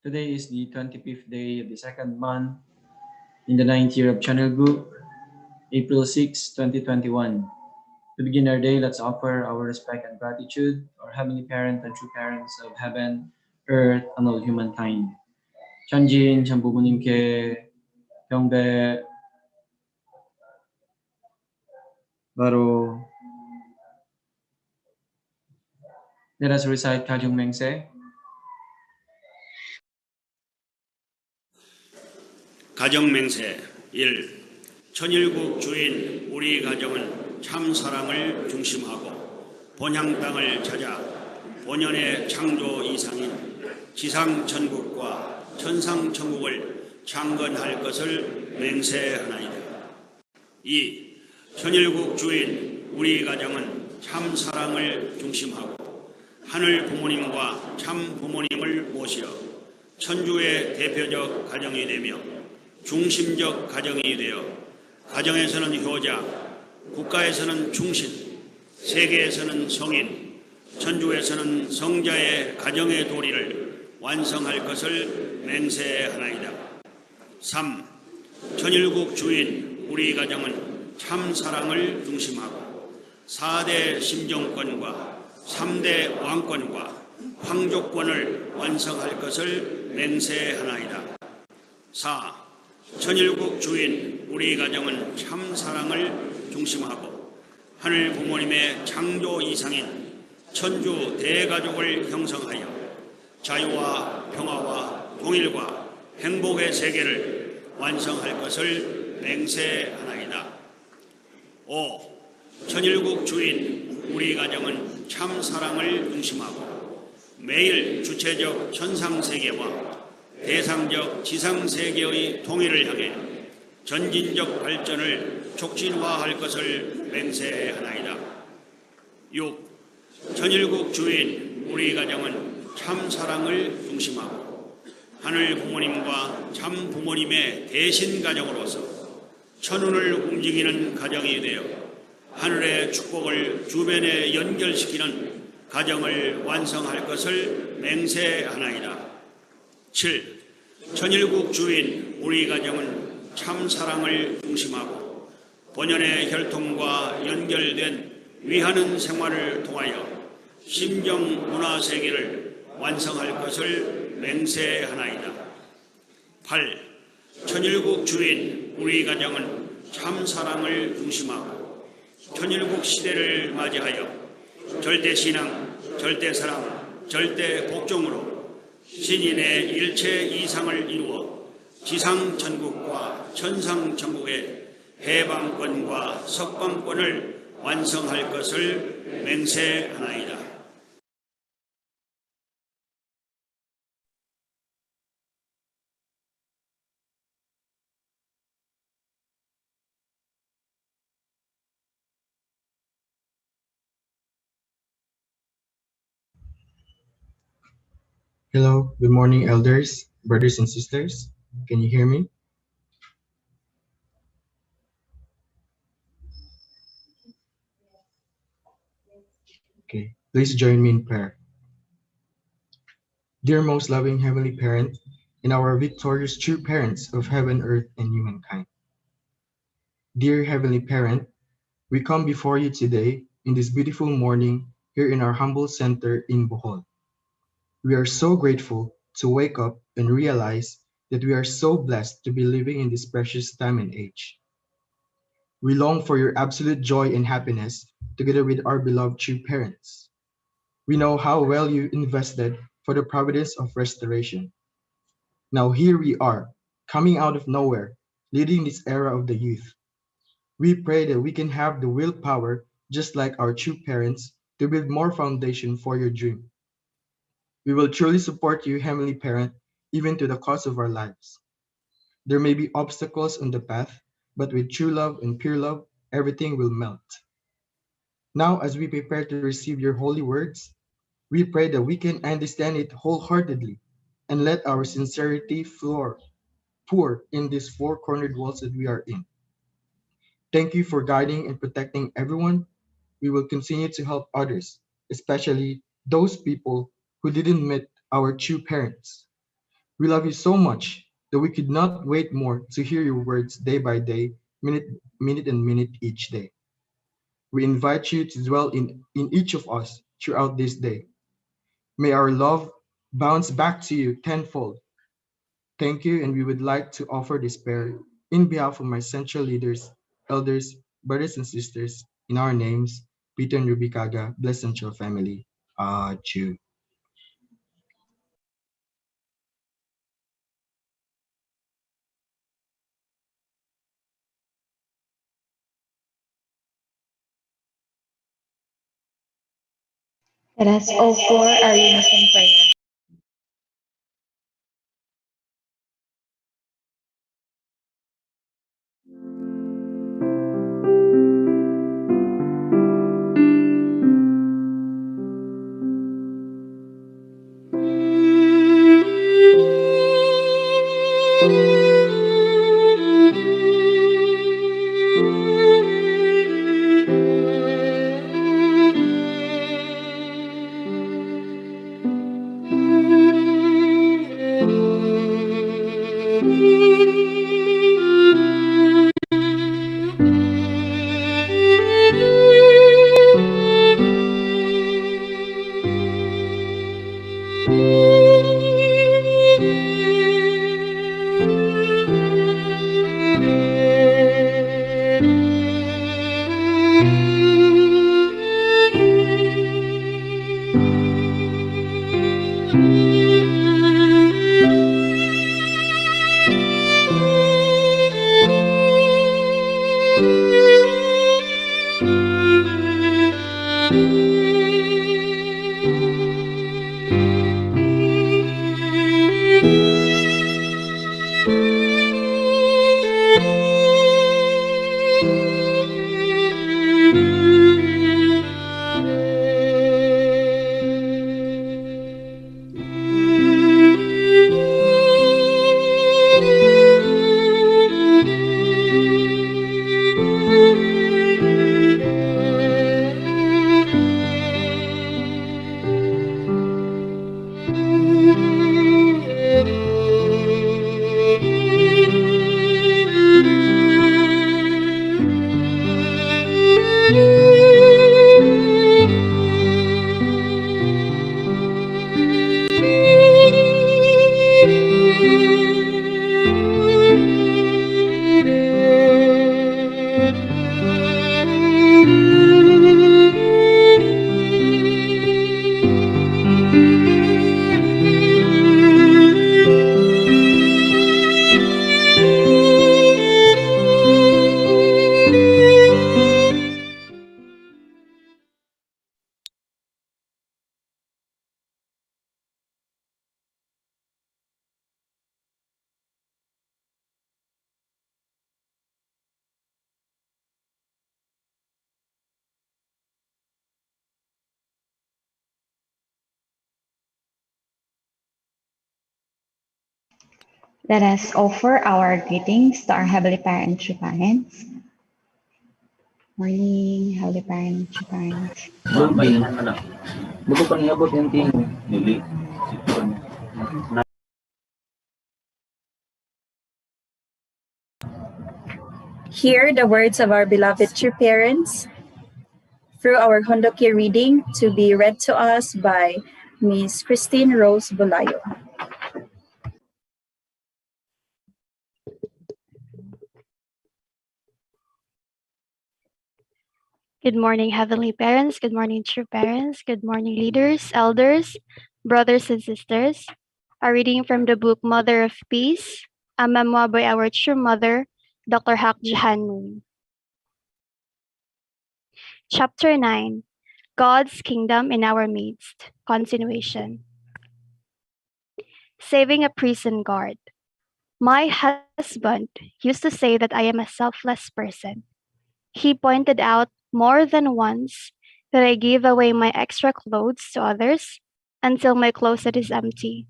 Today is the 25th day of the second month in the ninth year of Channel Group, April 6, 2021. To begin our day, let's offer our respect and gratitude to our Heavenly Parent and true parents of heaven, earth, and all humankind. 천진 전부모님께 경배 바로. Let us recite 가족 맹세. 가정맹세 1. 천일국 주인 우리 가정은 참 사랑을 중심하고 본향 땅을 찾아 본연의 창조 이상인 지상천국과 천상천국을 창건할 것을 맹세하나이다. 2. 천일국 주인 우리 가정은 참 사랑을 중심하고 하늘 부모님과 참 부모님을 모시어 천주의 대표적 가정이 되며 중심적 가정이 되어 가정에서는 효자, 국가에서는 충신, 세계에서는 성인, 천주에서는 성자의 가정의 도리를 완성할 것을 맹세하나이다. 3. 천일국 주인 우리 가정은 참 사랑을 중심하고 4대 심정권과 3대 왕권과 황족권을 완성할 것을 맹세하나이다. 4. 천일국 주인 우리 가정은 참 사랑을 중심하고 하늘 부모님의 창조 이상인 천주 대가족을 형성하여 자유와 평화와 통일과 행복의 세계를 완성할 것을 맹세하나이다. 5. 천일국 주인 우리 가정은 참 사랑을 중심하고 매일 주체적 천상세계와 대상적 지상세계의 통일을 향해 전진적 발전을 촉진화할 것을 맹세하나이다. 6. 천일국 주인 우리 가정은 참 사랑을 중심하고 하늘 부모님과 참 부모님의 대신 가정으로서 천운을 움직이는 가정이 되어 하늘의 축복을 주변에 연결시키는 가정을 완성할 것을 맹세하나이다. 7. 천일국 주인 우리 가정은 참 사랑을 중심하고 본연의 혈통과 연결된 위하는 생활을 통하여 심정 문화 세계를 완성할 것을 맹세하나이다. 8. 천일국 주인 우리 가정은 참 사랑을 중심하고 천일국 시대를 맞이하여 절대신앙, 절대사랑, 절대복종으로 신인의 일체 이상을 이루어 지상천국과 천상천국의 해방권과 석방권을 완성할 것을 맹세하나이다. Hello, good morning, elders, brothers and sisters. Can you hear me? Okay, please join me in prayer. Dear most loving Heavenly Parent, and our victorious true parents of heaven, earth, and humankind. Dear Heavenly Parent, we come before you today in this beautiful morning here in our humble center in Bohol. We are so grateful to wake up and realize that we are so blessed to be living in this precious time and age. We long for your absolute joy and happiness together with our beloved true parents. We know how well you invested for the providence of restoration. Now here we are, coming out of nowhere, leading this era of the youth. We pray that we can have the willpower, just like our true parents, to build more foundation for your dream. We will truly support you, Heavenly Parent, even to the cost of our lives. There may be obstacles on the path, but with true love and pure love, everything will melt. Now, as we prepare to receive your holy words, we pray that we can understand it wholeheartedly and let our sincerity pour in these four-cornered walls that we are in. Thank you for guiding and protecting everyone. We will continue to help others, especially those people who didn't meet our true parents. We love you so much that we could not wait more to hear your words day by day, minute and minute each day. We invite you to dwell in each of us throughout this day. May our love bounce back to you tenfold. Thank you, and we would like to offer this prayer in behalf of my central leaders, elders, brothers and sisters, in our names, Peter and Ruby Kaga, Blessed Central Family. Jew. Let us offer our unison prayer. Let us offer our greetings to our Heavenly Parent, true parents. Morning, Heavenly Parent, true parents. Building. Buto pa niabot yung ting. Dili. Hear the words of our beloved true parents through our Hondoki reading to be read to us by Miss Christine Rose Bulayo. Good morning, Heavenly Parents. Good morning, true parents. Good morning, leaders, elders, brothers, and sisters. A reading from the book Mother of Peace, a memoir by our true mother, Dr. Hak Jahan Moon. Chapter 9, God's Kingdom in Our Midst, Continuation. Saving a Prison Guard. My husband used to say that I am a selfless person. He pointed out more than once that I give away my extra clothes to others until my closet is empty.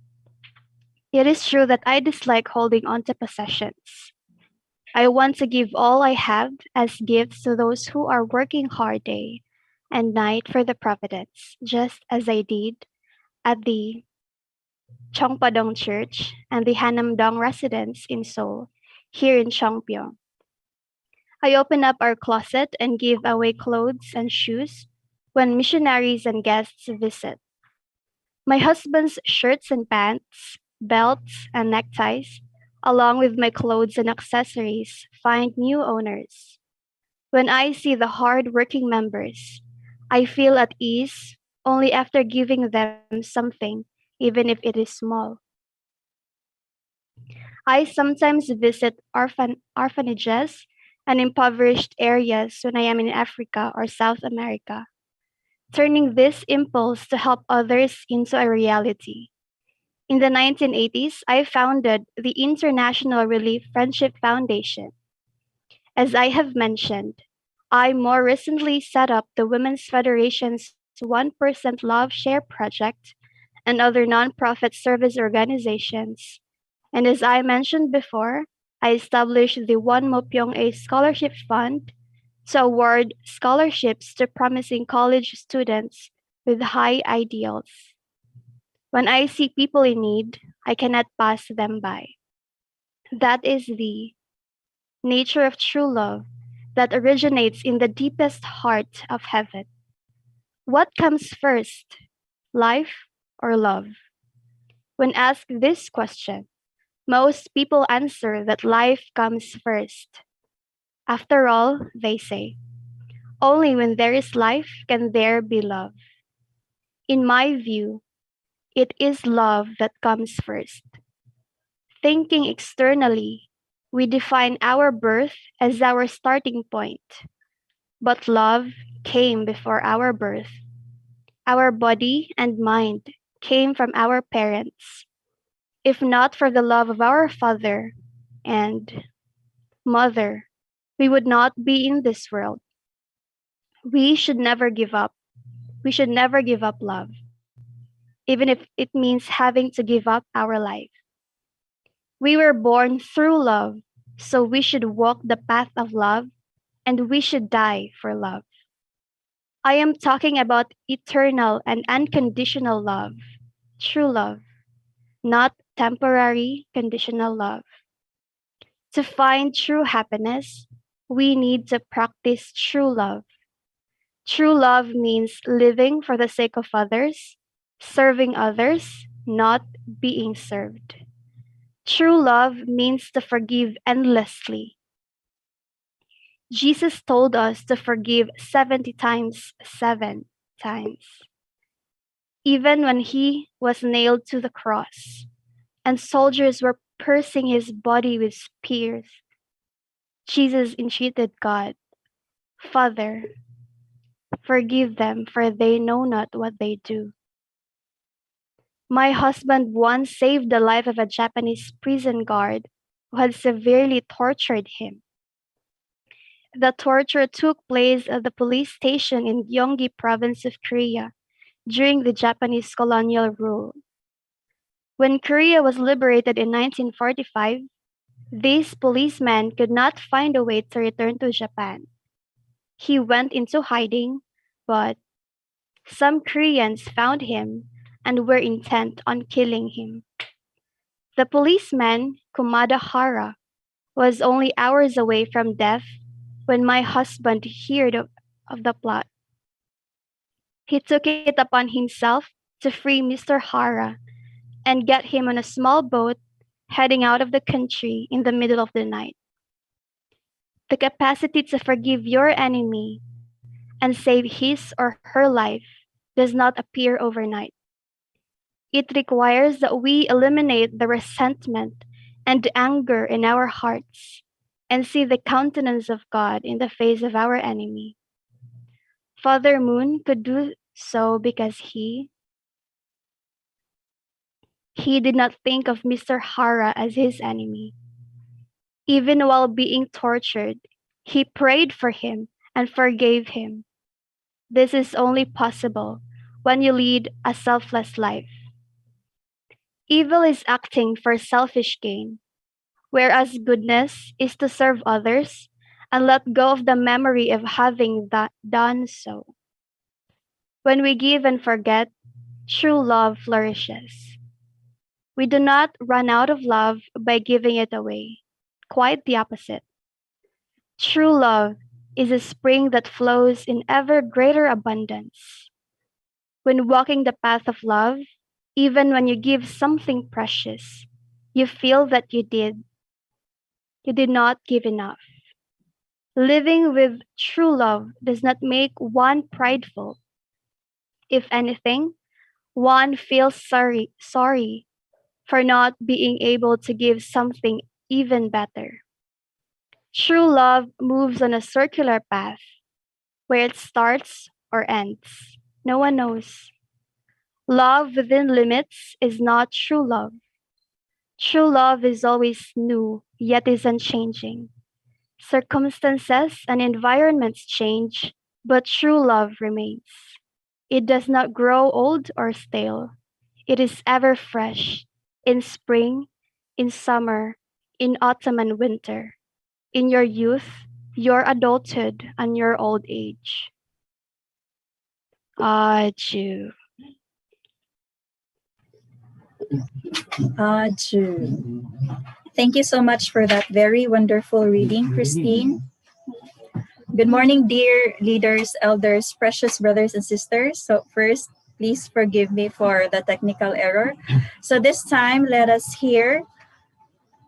It is true that I dislike holding on to possessions. I want to give all I have as gifts to those who are working hard day and night for the providence, just as I did at the Chongpadong Church, and the Hanamdong residence in Seoul, here in Chongpyeong. I open up our closet and give away clothes and shoes when missionaries and guests visit. My husband's shirts and pants, belts and neckties, along with my clothes and accessories, find new owners. When I see the hard-working members, I feel at ease only after giving them something, even if it is small. I sometimes visit orphanages and impoverished areas when I am in Africa or South America, turning this impulse to help others into a reality. In the 1980s, I founded the International Relief Friendship Foundation. As I have mentioned, I more recently set up the Women's Federation's 1% Love Share project and other nonprofit service organizations. And as I mentioned before, I established the One Mo Pyong A Scholarship Fund to award scholarships to promising college students with high ideals. When I see people in need, I cannot pass them by. That is the nature of true love that originates in the deepest heart of heaven. What comes first, life or love? When asked this question, most people answer that life comes first. After all, they say, only when there is life can there be love. In my view, it is love that comes first. Thinking externally, we define our birth as our starting point. But love came before our birth. Our body and mind came from our parents. If not for the love of our father and mother, we would not be in this world. We should never give up. We should never give up love, even if it means having to give up our life. We were born through love, so we should walk the path of love and we should die for love. I am talking about eternal and unconditional love, true love, not temporary conditional love. To find true happiness, we need to practice true love. True love means living for the sake of others, serving others, not being served. True love means to forgive endlessly. Jesus told us to forgive 70 times 7 times. Even when he was nailed to the cross and soldiers were piercing his body with spears, Jesus entreated God, Father, forgive them, for they know not what they do. My husband once saved the life of a Japanese prison guard who had severely tortured him. The torture took place at the police station in Gyeonggi province of Korea during the Japanese colonial rule. When Korea was liberated in 1945, this policeman could not find a way to return to Japan. He went into hiding, but some Koreans found him and were intent on killing him. The policeman, Kumada Hara, was only hours away from death when my husband heard of the plot. He took it upon himself to free Mr. Hara and get him on a small boat heading out of the country in the middle of the night. The capacity to forgive your enemy and save his or her life does not appear overnight. It requires that we eliminate the resentment and anger in our hearts and see the countenance of God in the face of our enemy. Father Moon could do so because he did not think of Mr. Hara as his enemy. Even while being tortured, he prayed for him and forgave him. This is only possible when you lead a selfless life. Evil is acting for selfish gain, whereas goodness is to serve others and let go of the memory of having done so. When we give and forget, true love flourishes. We do not run out of love by giving it away. Quite the opposite. True love is a spring that flows in ever greater abundance. When walking the path of love, even when you give something precious, you feel that you did not give enough. Living with true love does not make one prideful. If anything, one feels sorry for not being able to give something even better. True love moves on a circular path where it starts or ends. No one knows. Love within limits is not true love. True love is always new, yet is unchanging. Circumstances and environments change, but true love remains. It does not grow old or stale. It is ever fresh in spring, in summer, in autumn and winter, in your youth, your adulthood, and your old age. Adieu. Ju. Thank you so much for that very wonderful reading, Christine. Good morning, dear leaders, elders, precious brothers and sisters. So first, please forgive me for the technical error. So this time, let us hear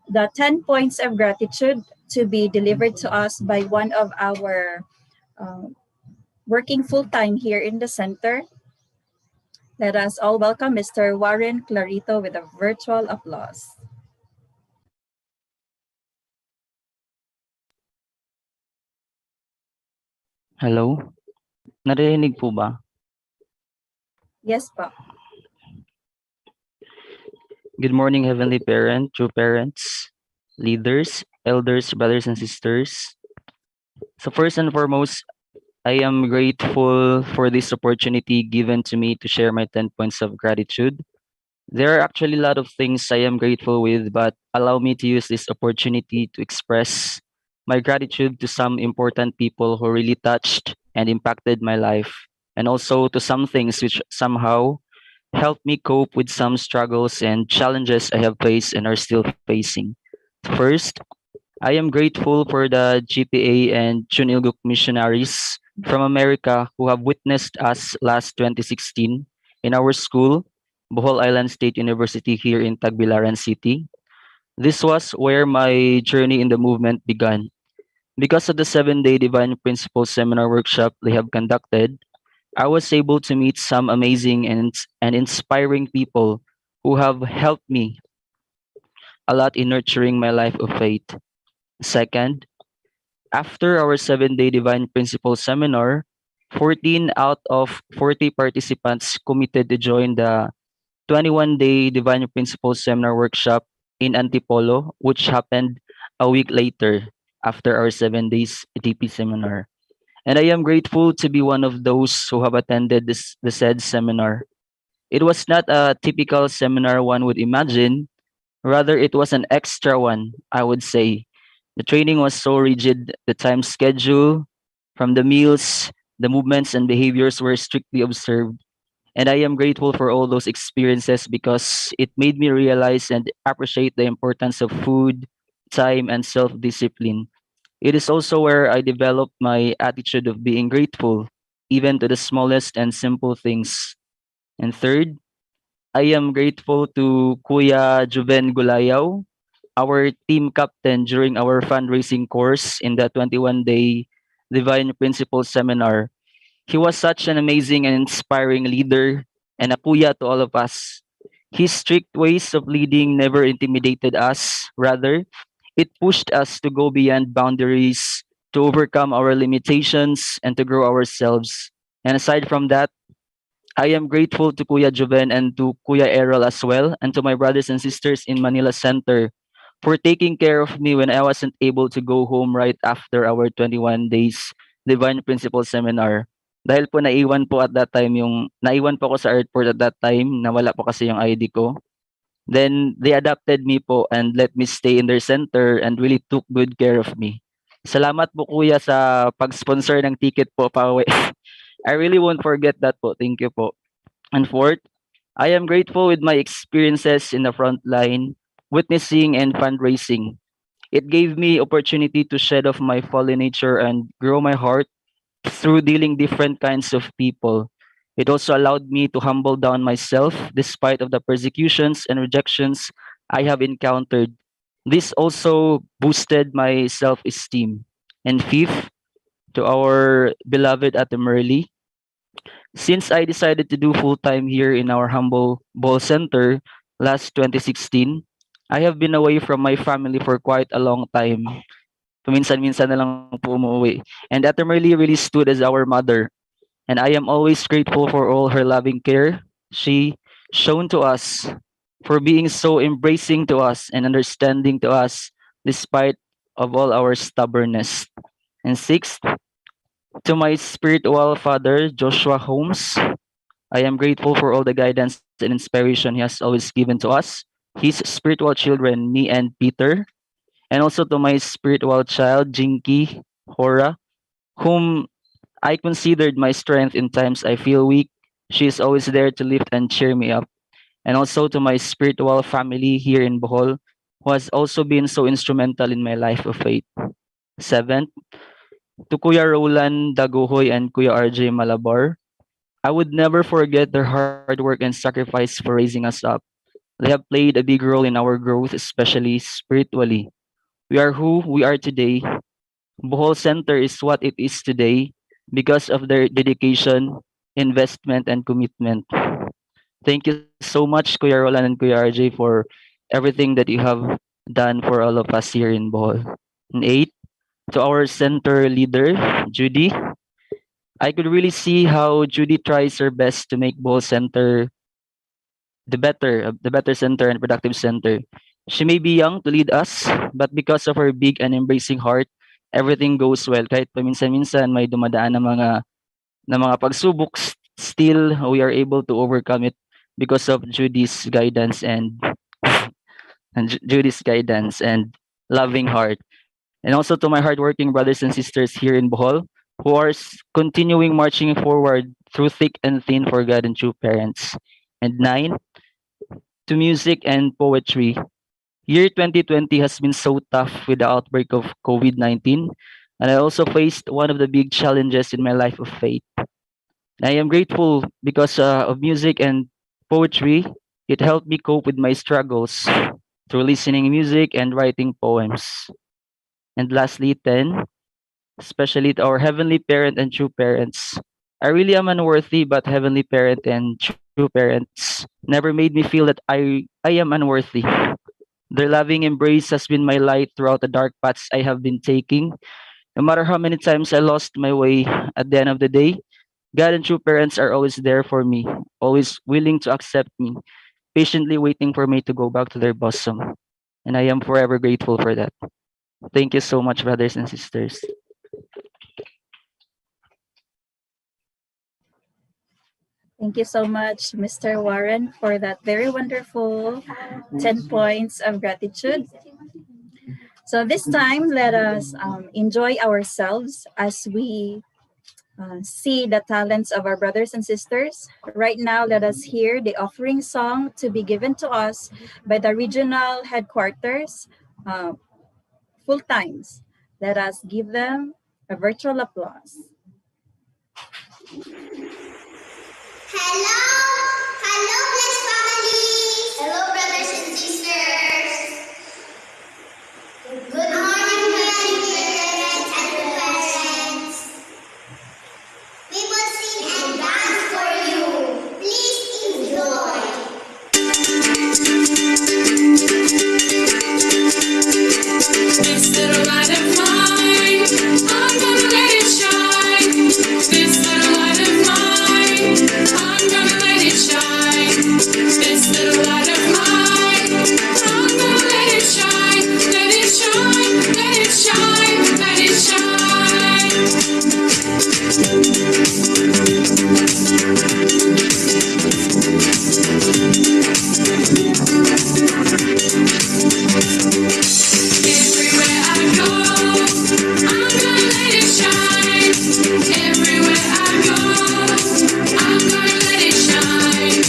the 10 points of gratitude to be delivered to us by one of our working full-time here in the center. Let us all welcome Mr. Warren Clarito with a virtual applause. Hello? Naririnig po ba? Yes, pa. Good morning, Heavenly Parent, true parents, leaders, elders, brothers, and sisters. So first and foremost, I am grateful for this opportunity given to me to share my 10 points of gratitude. There are actually a lot of things I am grateful with, but allow me to use this opportunity to express my gratitude to some important people who really touched and impacted my life, and also to some things which somehow helped me cope with some struggles and challenges I have faced and are still facing. First, I am grateful for the GPA and Chunilguk missionaries from America who have witnessed us last 2016 in our school, Bohol Island State University here in Tagbilaran City. This was where my journey in the movement began. Because of the 7-day Divine Principles Seminar workshop they have conducted, I was able to meet some amazing and inspiring people who have helped me a lot in nurturing my life of faith. Second, after our 7-day Divine Principles Seminar, 14 out of 40 participants committed to join the 21-day Divine Principles Seminar workshop in Antipolo, which happened a week later after our 7 days DP seminar. And I am grateful to be one of those who have attended the said seminar. It was not a typical seminar one would imagine, rather it was an extra one, I would say. The training was so rigid, the time schedule, from the meals, the movements and behaviors were strictly observed. And I am grateful for all those experiences because it made me realize and appreciate the importance of food, time, and self discipline. It is also where I developed my attitude of being grateful, even to the smallest and simple things. And third, I am grateful to Kuya Juven Gulayaw, our team captain during our fundraising course in the 21-day Divine Principles Seminar. He was such an amazing and inspiring leader and a kuya to all of us. His strict ways of leading never intimidated us. Rather, it pushed us to go beyond boundaries, to overcome our limitations, and to grow ourselves. And aside from that, I am grateful to Kuya Joven and to Kuya Errol as well, and to my brothers and sisters in Manila Center for taking care of me when I wasn't able to go home right after our 21 days Divine Principles Seminar. Dahil po naiwan po ako sa airport at that time, nawala po kasi yung ID ko. Then they adopted me po and let me stay in their center and really took good care of me. Salamat po kuya sa pag-sponsor ng ticket po pauwi. I really won't forget that po. Thank you po. And fourth, I am grateful with my experiences in the front line, witnessing and fundraising. It gave me opportunity to shed off my fallen nature and grow my heart through dealing different kinds of people. It also allowed me to humble down myself despite of the persecutions and rejections I have encountered. This also boosted my self-esteem. And fifth, to our beloved Ate Merly, since I decided to do full-time here in our humble ball center last 2016, I have been away from my family for quite a long time. Paminsan-minsan na lang po umuwi. And Ate Merly really stood as our mother. And I am always grateful for all her loving care she shown to us, for being so embracing to us and understanding to us despite of all our stubbornness. And sixth, to my spiritual father, Joshua Holmes, I am grateful for all the guidance and inspiration he has always given to us, his spiritual children, me and Peter, and also to my spiritual child, Jinky Hora, whom I considered my strength in times I feel weak. She is always there to lift and cheer me up. And also to my spiritual family here in Bohol, who has also been so instrumental in my life of faith. Seventh, to Kuya Roland Daguhoy and Kuya RJ Malabar, I would never forget their hard work and sacrifice for raising us up. They have played a big role in our growth, especially spiritually. We are who we are today. Bohol Center is what it is today because of their dedication, investment, and commitment. Thank you so much, Kuya Roland and Kuya RJ, for everything that you have done for all of us here in Bohol. And eight, to our center leader, Judy. I could really see how Judy tries her best to make Bohol Center the better center and productive center. She may be young to lead us, but because of her big and embracing heart, everything goes well. Kahit paminsan-minsan may dumadaan na mga pagsubok, still we are able to overcome it because of Judy's guidance and Judy's guidance and loving heart. And also to my hardworking brothers and sisters here in Bohol, who are continuing marching forward through thick and thin for God and true parents. And nine, to music and poetry. Year 2020 has been so tough with the outbreak of COVID-19, and I also faced one of the big challenges in my life of faith. I am grateful because of music and poetry. It helped me cope with my struggles through listening music and writing poems. And lastly, 10, especially to our heavenly parent and true parents. I really am unworthy, but heavenly parent and true parents never made me feel that I am unworthy. Their loving embrace has been my light throughout the dark paths I have been taking. No matter how many times I lost my way, at the end of the day, God and true parents are always there for me, always willing to accept me, patiently waiting for me to go back to their bosom. And I am forever grateful for that. Thank you so much, brothers and sisters. Thank you so much, Mr. Warren, for that very wonderful 10 points of gratitude. So this time, let us enjoy ourselves as we see the talents of our brothers and sisters. Right now, let us hear the offering song to be given to us by the regional headquarters, full times. Let us give them a virtual applause. Hello, blessed families. Hello, brothers and sisters. Good morning, grandparents and parents. We will sing and dance for you. Please enjoy. This little light of mine, I'm gonna let it shine. This little light of mine, I'm gonna let it shine. This little light of mine, I'm gonna let it shine. Let it shine, let it shine, let it shine. Everywhere I go, I'm gonna let it shine. Everywhere I go, I'm gonna let it shine.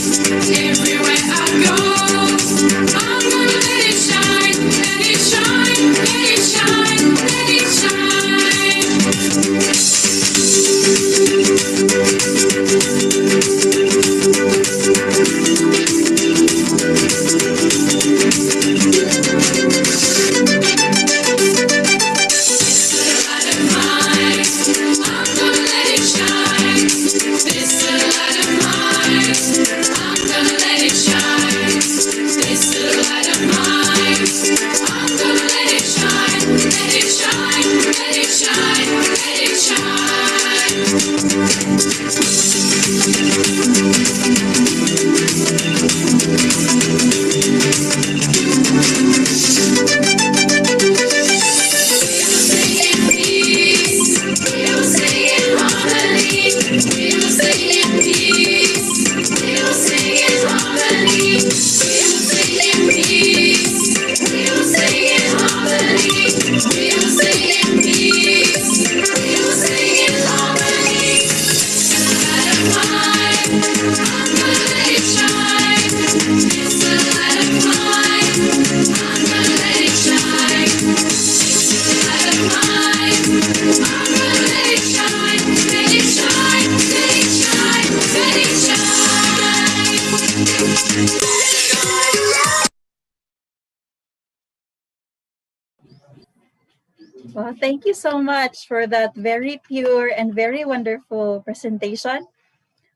Well, thank you so much for that very pure and very wonderful presentation.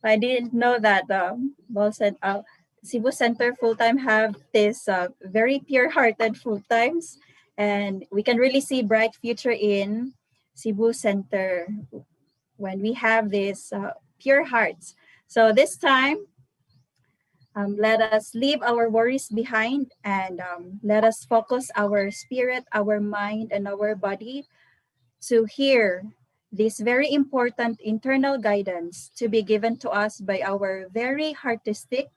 I didn't know that Cebu Center full time have this very pure-hearted full times, and we can really see bright future in Cebu Center when we have these pure hearts. So this time, let us leave our worries behind and let us focus our spirit, our mind, and our body to hear this very important internal guidance to be given to us by our very artistic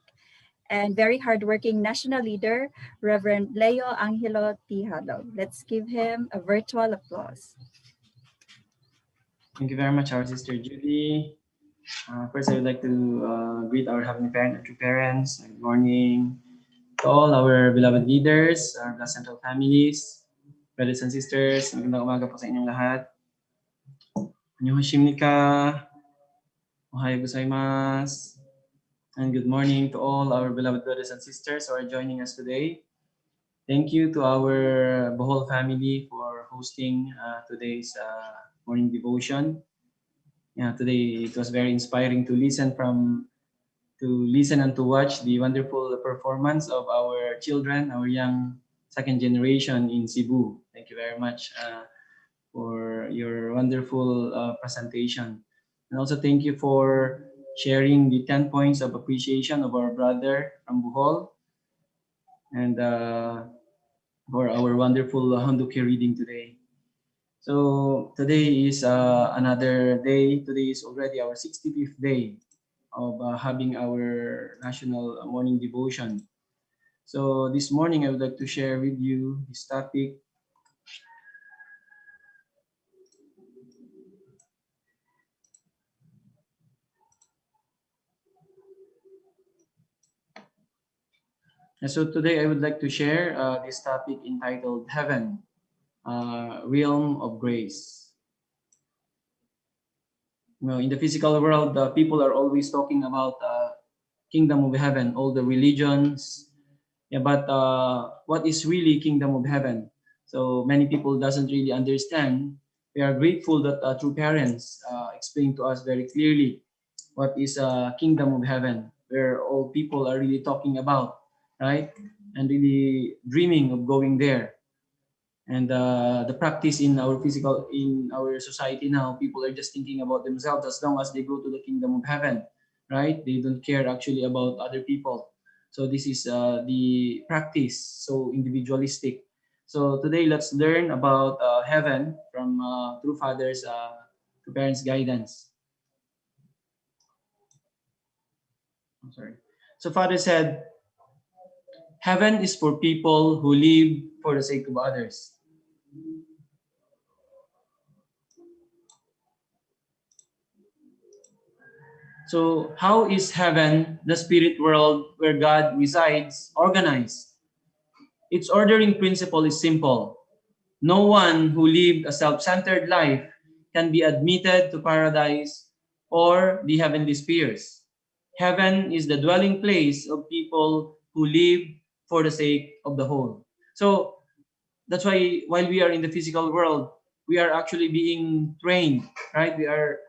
and very hardworking national leader, Reverend Leo Angelo Tijalo. Let's give him a virtual applause. Thank you very much, our sister Judy. First, I would like to greet our Heavenly Parent and true parents. Good morning to all our beloved leaders, our Blessed Central families, brothers and sisters. Magandang umaga po sa inyong lahat. Annyeonghaseyo, ohayo gozaimasu, and good morning to all our beloved brothers and sisters who are joining us today. Thank you to our Bohol family for hosting today's morning devotion. Yeah, today it was very inspiring to listen and to watch the wonderful performance of our children, our young second generation in Cebu. Thank you very much for your wonderful presentation. And also thank you for sharing the 10 points of appreciation of our brother from Bohol and for our wonderful Honduke reading today. So today is another day. Today is already our 65th day of having our national morning devotion. So this morning I would like to share with you this topic. And so today I would like to share this topic entitled Heaven, Realm of Grace. Well, in the physical world, people are always talking about kingdom of heaven, all the religions. Yeah, but what is really kingdom of heaven? So many people doesn't really understand. We are grateful that true parents explained to us very clearly what is kingdom of heaven, where all people are really talking about, right? And really dreaming of going there. And the practice in our society now, people are just thinking about themselves as long as they go to the kingdom of heaven, right? They don't care actually about other people. So this is the practice, so individualistic. So today let's learn about heaven from True Father's True Parents guidance. I'm sorry. So Father said, heaven is for people who live for the sake of others. So how is heaven, the spirit world where God resides, organized? Its ordering principle is simple. No one who lived a self-centered life can be admitted to paradise or the heavenly spheres. Heaven is the dwelling place of people who live for the sake of the whole. So that's why while we are in the physical world, we are actually being trained, right? We are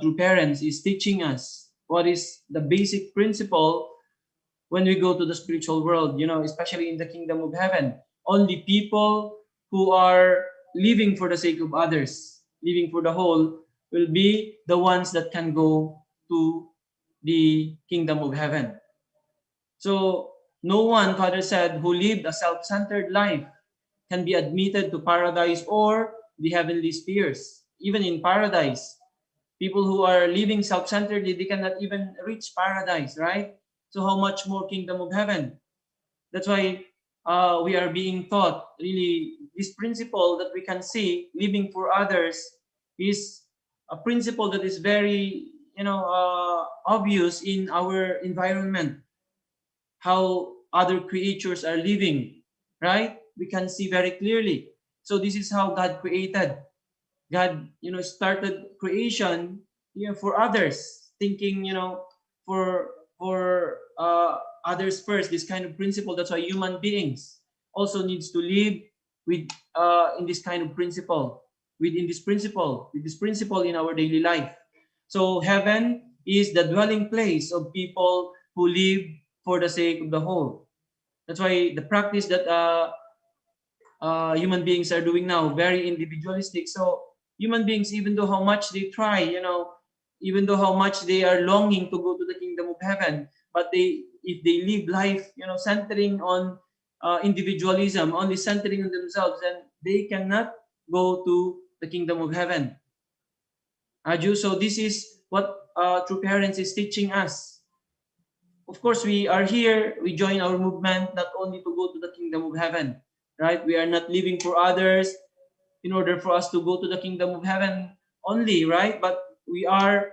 through parents is teaching us what is the basic principle when we go to the spiritual world, especially in the kingdom of heaven. Only people who are living for the sake of others, living for the whole, will be the ones that can go to the kingdom of heaven. So no one, Father said, who lived a self-centered life can be admitted to paradise or the heavenly spheres. Even in paradise, people who are living self-centeredly, they cannot even reach paradise, right? So how much more kingdom of heaven? That's why we are being taught really this principle that we can see living for others is a principle that is very obvious in our environment, how other creatures are living, right? We can see very clearly. So this is how God created. God, started creation, for others, thinking, for others first, this kind of principle. That's why human beings also needs to live with in this kind of principle, with this principle in our daily life. So heaven is the dwelling place of people who live for the sake of the whole. That's why the practice that human beings are doing now, very individualistic. So human beings, even though how much they try, even though how much they are longing to go to the kingdom of heaven, but if they live life, centering on individualism, only centering on themselves, then they cannot go to the kingdom of heaven. So this is what True Parents is teaching us. Of course, we are here, we join our movement not only to go to the kingdom of heaven, right? We are not living for others in order for us to go to the kingdom of heaven only, right? But we are,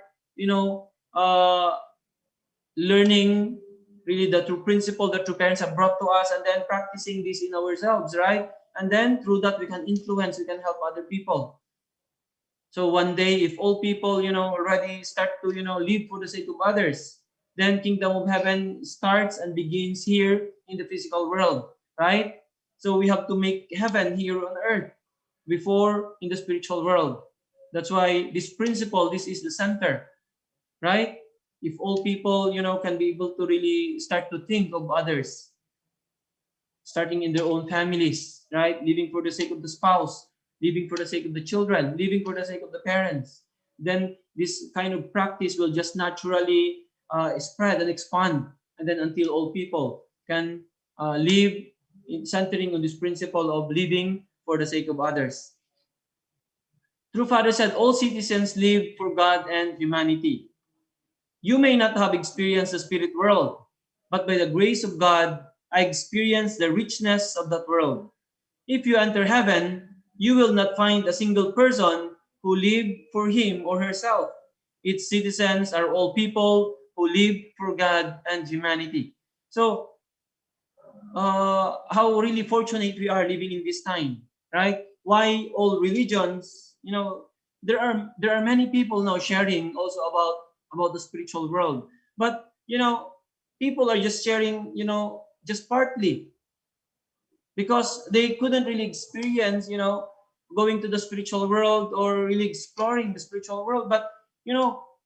learning really the true principle that True Parents have brought to us, and then practicing this in ourselves, right? And then through that we can influence, we can help other people. So one day, if all people, already start to, live for the sake of others, then kingdom of heaven starts and begins here in the physical world, right? So we have to make heaven here on earth before in the spiritual world. That's why this principle, this is the center, right? If all people, can be able to really start to think of others, starting in their own families, right? Living for the sake of the spouse, living for the sake of the children, living for the sake of the parents, then this kind of practice will just naturally spread and expand, and then until all people can live centering on this principle of living for the sake of others. True Father said, all citizens live for God and humanity. You may not have experienced the spirit world, but by the grace of God, I experienced the richness of that world. If you enter heaven, you will not find a single person who lived for him or herself. Its citizens are all people who live for God and humanity. So, how really fortunate we are living in this time, right? Why all religions, there are many people now sharing also about the spiritual world, but people are just sharing, just partly, because they couldn't really experience, going to the spiritual world or really exploring the spiritual world. But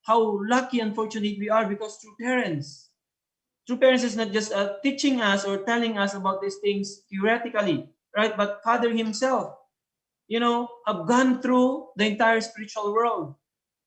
how lucky and fortunate we are, because True Parents is not just teaching us or telling us about these things theoretically, right? But Father himself, have gone through the entire spiritual world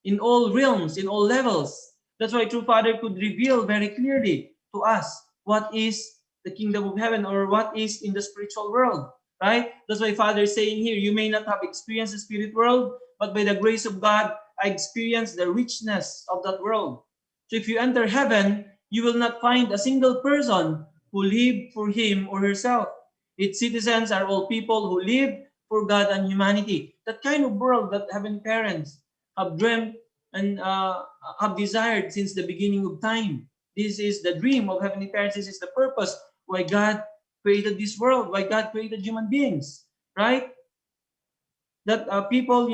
in all realms, in all levels. That's why True Father could reveal very clearly to us what is the kingdom of heaven or what is in the spiritual world, right? That's why Father is saying here, you may not have experienced the spirit world, but by the grace of God, I experienced the richness of that world. So if you enter heaven, you will not find a single person who lived for him or herself. Its citizens are all people who live for God and humanity. That kind of world that Heavenly Parents have dreamt and have desired since the beginning of time. This is the dream of Heavenly Parents. This is the purpose why God created this world, why God created human beings, right? That people,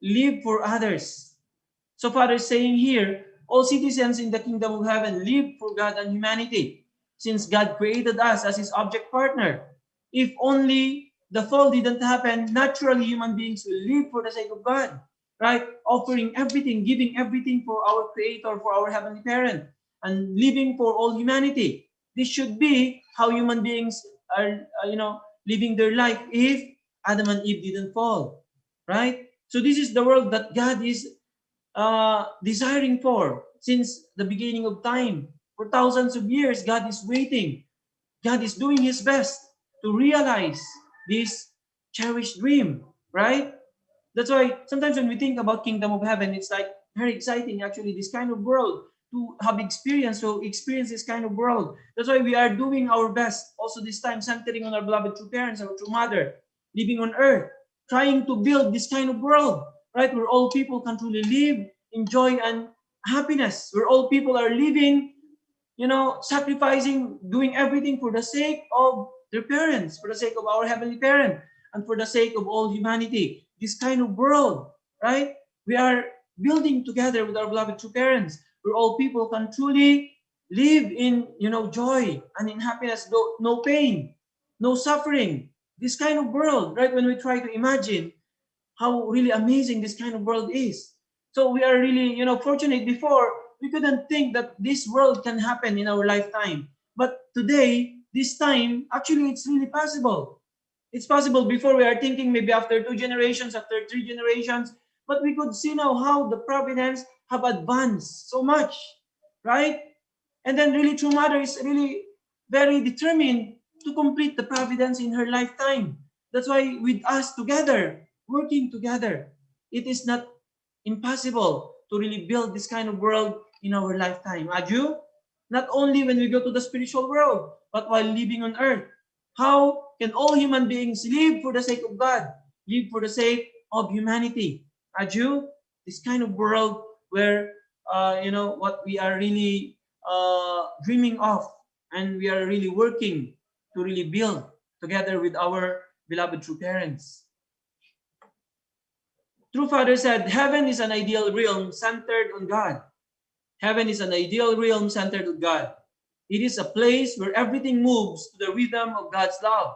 live for others. So Father is saying here, all citizens in the kingdom of heaven live for God and humanity, since God created us as his object partner. If only the fall didn't happen, naturally human beings will live for the sake of God, right? Offering everything, giving everything for our Creator, for our Heavenly Parent, and living for all humanity. This should be how human beings are, living their life if Adam and Eve didn't fall, right? So this is the world that God is desiring for since the beginning of time. For thousands of years, God is waiting. God is doing his best to realize this cherished dream, right? That's why sometimes when we think about kingdom of heaven, it's like very exciting actually, this kind of world, to have experience, so experience this kind of world. That's why we are doing our best also this time, centering on our beloved True Parents, our True Mother, living on earth, trying to build this kind of world, right? Where all people can truly live in joy and happiness, where all people are living, sacrificing, doing everything for the sake of their parents, for the sake of our Heavenly Parent, and for the sake of all humanity. This kind of world, right? We are building together with our beloved True Parents, where all people can truly live in, joy and in happiness, no pain, no suffering. This kind of world, right? When we try to imagine how really amazing this kind of world is. So we are really, fortunate. Before, we couldn't think that this world can happen in our lifetime. But today, this time, actually, it's really possible. It's possible. Before, we are thinking maybe after 2 generations, after 3 generations, but we could see now how the providence have advanced so much, right? And then really True Mother is really very determined to complete the providence in her lifetime. That's why with us together, working together, it is not impossible to really build this kind of world in our lifetime. Aju, not only when we go to the spiritual world, but while living on earth. How can all human beings live for the sake of God, live for the sake of humanity? Aju, this kind of world where, what we are really dreaming of, and we are really working to really build together with our beloved true parents. True Father said, heaven is an ideal realm centered on God. Heaven is an ideal realm centered on God. It is a place where everything moves to the rhythm of God's love,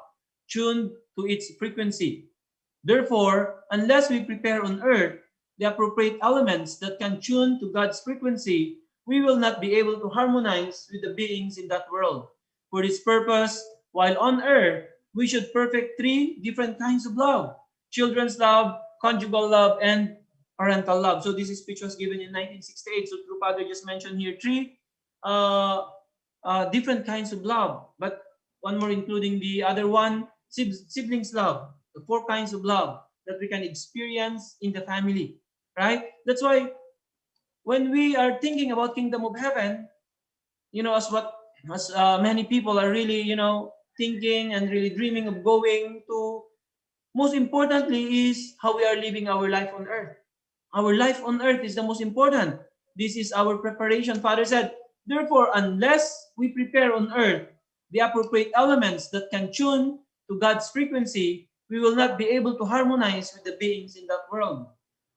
tuned to its frequency. Therefore, unless we prepare on earth the appropriate elements that can tune to God's frequency, we will not be able to harmonize with the beings in that world. For this purpose, while on earth, we should perfect 3 different kinds of love: children's love, conjugal love, and parental love. So this speech was given in 1968. So True Father just mentioned here 3 different kinds of love, but one more including the other one, siblings love, the 4 kinds of love that we can experience in the family, right? That's why when we are thinking about kingdom of heaven, as many people are really, thinking and really dreaming of going to, most importantly is how we are living our life on earth. Our life on earth is the most important. This is our preparation. Father said, therefore, unless we prepare on earth the appropriate elements that can tune to God's frequency, we will not be able to harmonize with the beings in that world.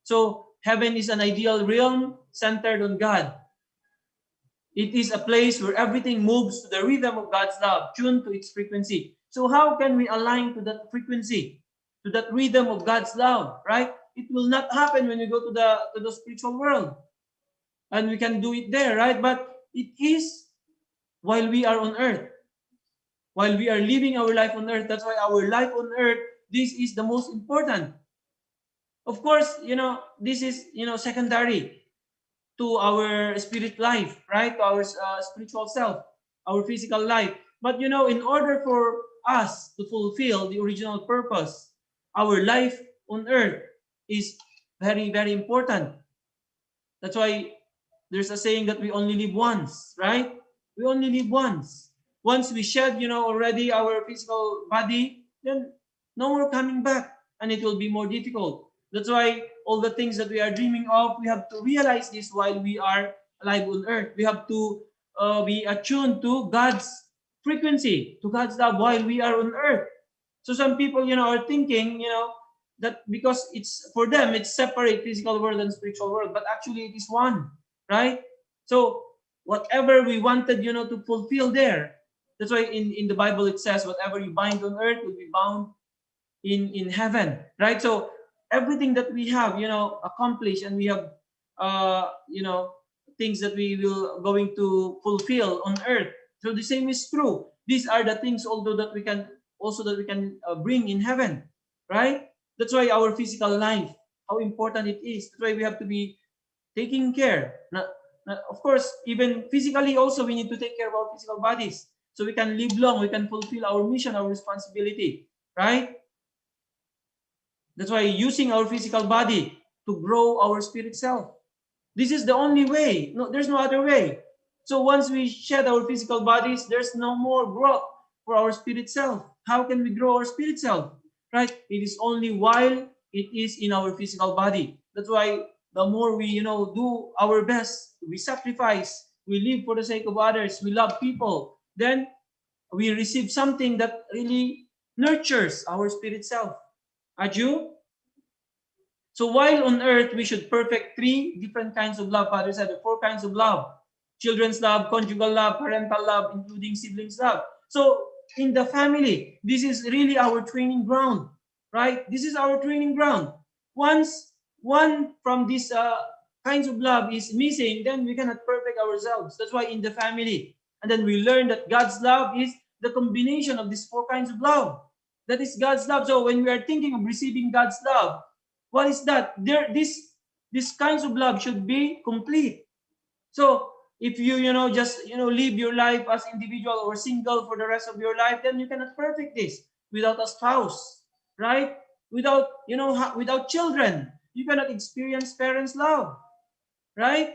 So, heaven is an ideal realm centered on God. It is a place where everything moves to the rhythm of God's love, tuned to its frequency. So how can we align to that frequency, to that rhythm of God's love, right? It will not happen when we go to the spiritual world. And we can do it there, right? But it is while we are on earth, while we are living our life on earth. That's why our life on earth, this is the most important. Of course, this is, secondary to our spirit life, right? To our spiritual self, our physical life. But, in order for us to fulfill the original purpose, our life on earth is very, very important. That's why there's a saying that we only live once, right? We only live once. Once we shed, already our physical body, then no more coming back, and it will be more difficult. That's why all the things that we are dreaming of, we have to realize this while we are alive on earth. We have to be attuned to God's frequency, to God's love while we are on earth. So some people, are thinking, that because it's for them, it's separate physical world and spiritual world, but actually it is one, right? So whatever we wanted, to fulfill there, that's why in the Bible it says, whatever you bind on earth will be bound in heaven, right? So everything that we have, accomplished, and we have, things that we will going to fulfill on earth. So the same is true. These are the things, although that we can bring in heaven, right? That's why our physical life, how important it is. That's why we have to be taking care. Of course, even physically also, we need to take care of our physical bodies so we can live long, we can fulfill our mission, our responsibility, right? That's why using our physical body to grow our spirit self. This is the only way. No, there's no other way. So once we shed our physical bodies, there's no more growth for our spirit self. How can we grow our spirit self? Right? It is only while it is in our physical body. That's why the more we, do our best, we sacrifice, we live for the sake of others, we love people, then we receive something that really nurtures our spirit self. Aju? So while on earth, we should perfect 3 different kinds of love. Father said the 4 kinds of love. children's love, conjugal love, parental love, including siblings love. So in the family, this is really our training ground, right? This is our training ground. Once one from these kinds of love is missing, then we cannot perfect ourselves. That's why in the family, and then we learn that God's love is the combination of these four kinds of love. That is God's love. So when we are thinking of receiving God's love, what is that? These kinds of love should be complete. So if you just live your life as individual or single for the rest of your life, then you cannot perfect this without a spouse, right? Without without children, you cannot experience parents' love, right?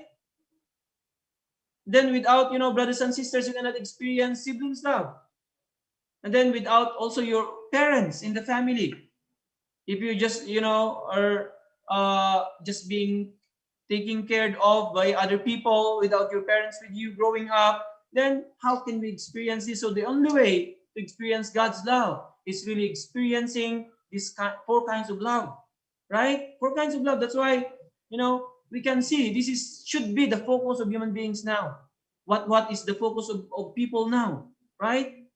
Then without brothers and sisters, you cannot experience siblings' love, and then without also your parents in the family, if you just are just being taken care of by other people without your parents with you growing up, then how can we experience this? So the only way to experience God's love is really experiencing these four kinds of love, right? Four kinds of love. That's why we can see this should be the focus of human beings now. What is the focus of people now, right?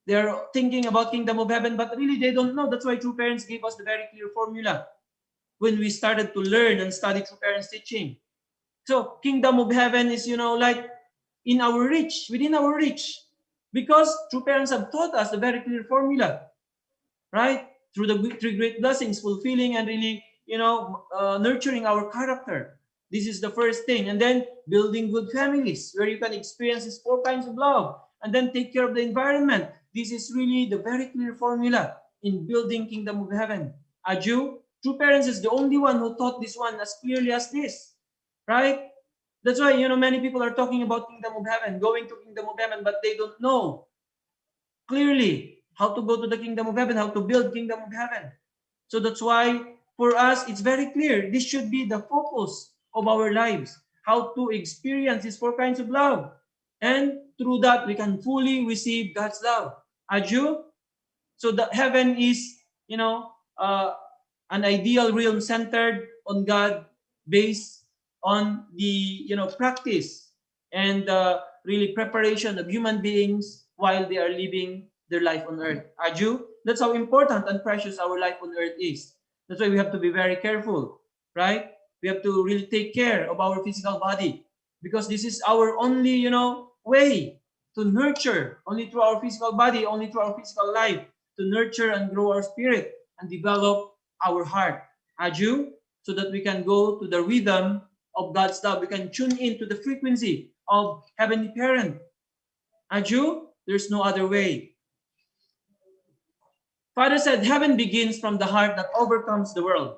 They're thinking about kingdom of heaven, but really they don't know. That's why True Parents gave us the very clear formula when we started to learn and study True Parents teaching. So kingdom of heaven is like in our reach, within our reach, because True Parents have taught us the very clear formula, right? Through the three great blessings, fulfilling and really nurturing our character. This is the first thing. And then building good families where you can experience these four kinds of love, and then take care of the environment. This is really the very clear formula in building kingdom of heaven. A Jew, True Parents is the only one who taught this one as clearly as this, right? That's why many people are talking about kingdom of heaven, going to kingdom of heaven, but they don't know clearly how to go to the kingdom of heaven, how to build kingdom of heaven. So that's why for us it's very clear. This should be the focus of our lives, how to experience these four kinds of love, and through that we can fully receive God's love. A Jew, so the heaven is an ideal realm centered on God, based on the practice and really preparation of human beings while they are living their life on earth. A Jew, that's how important and precious our life on earth is. That's why we have to be very careful, right? We have to really take care of our physical body, because this is our only way to nurture, only through our physical body, only through our physical life, to nurture and grow our spirit and develop our heart. A Jew, so that we can go to the rhythm of God's love. We can tune into the frequency of Heavenly Parent. A Jew, there's no other way. Father said, heaven begins from the heart that overcomes the world.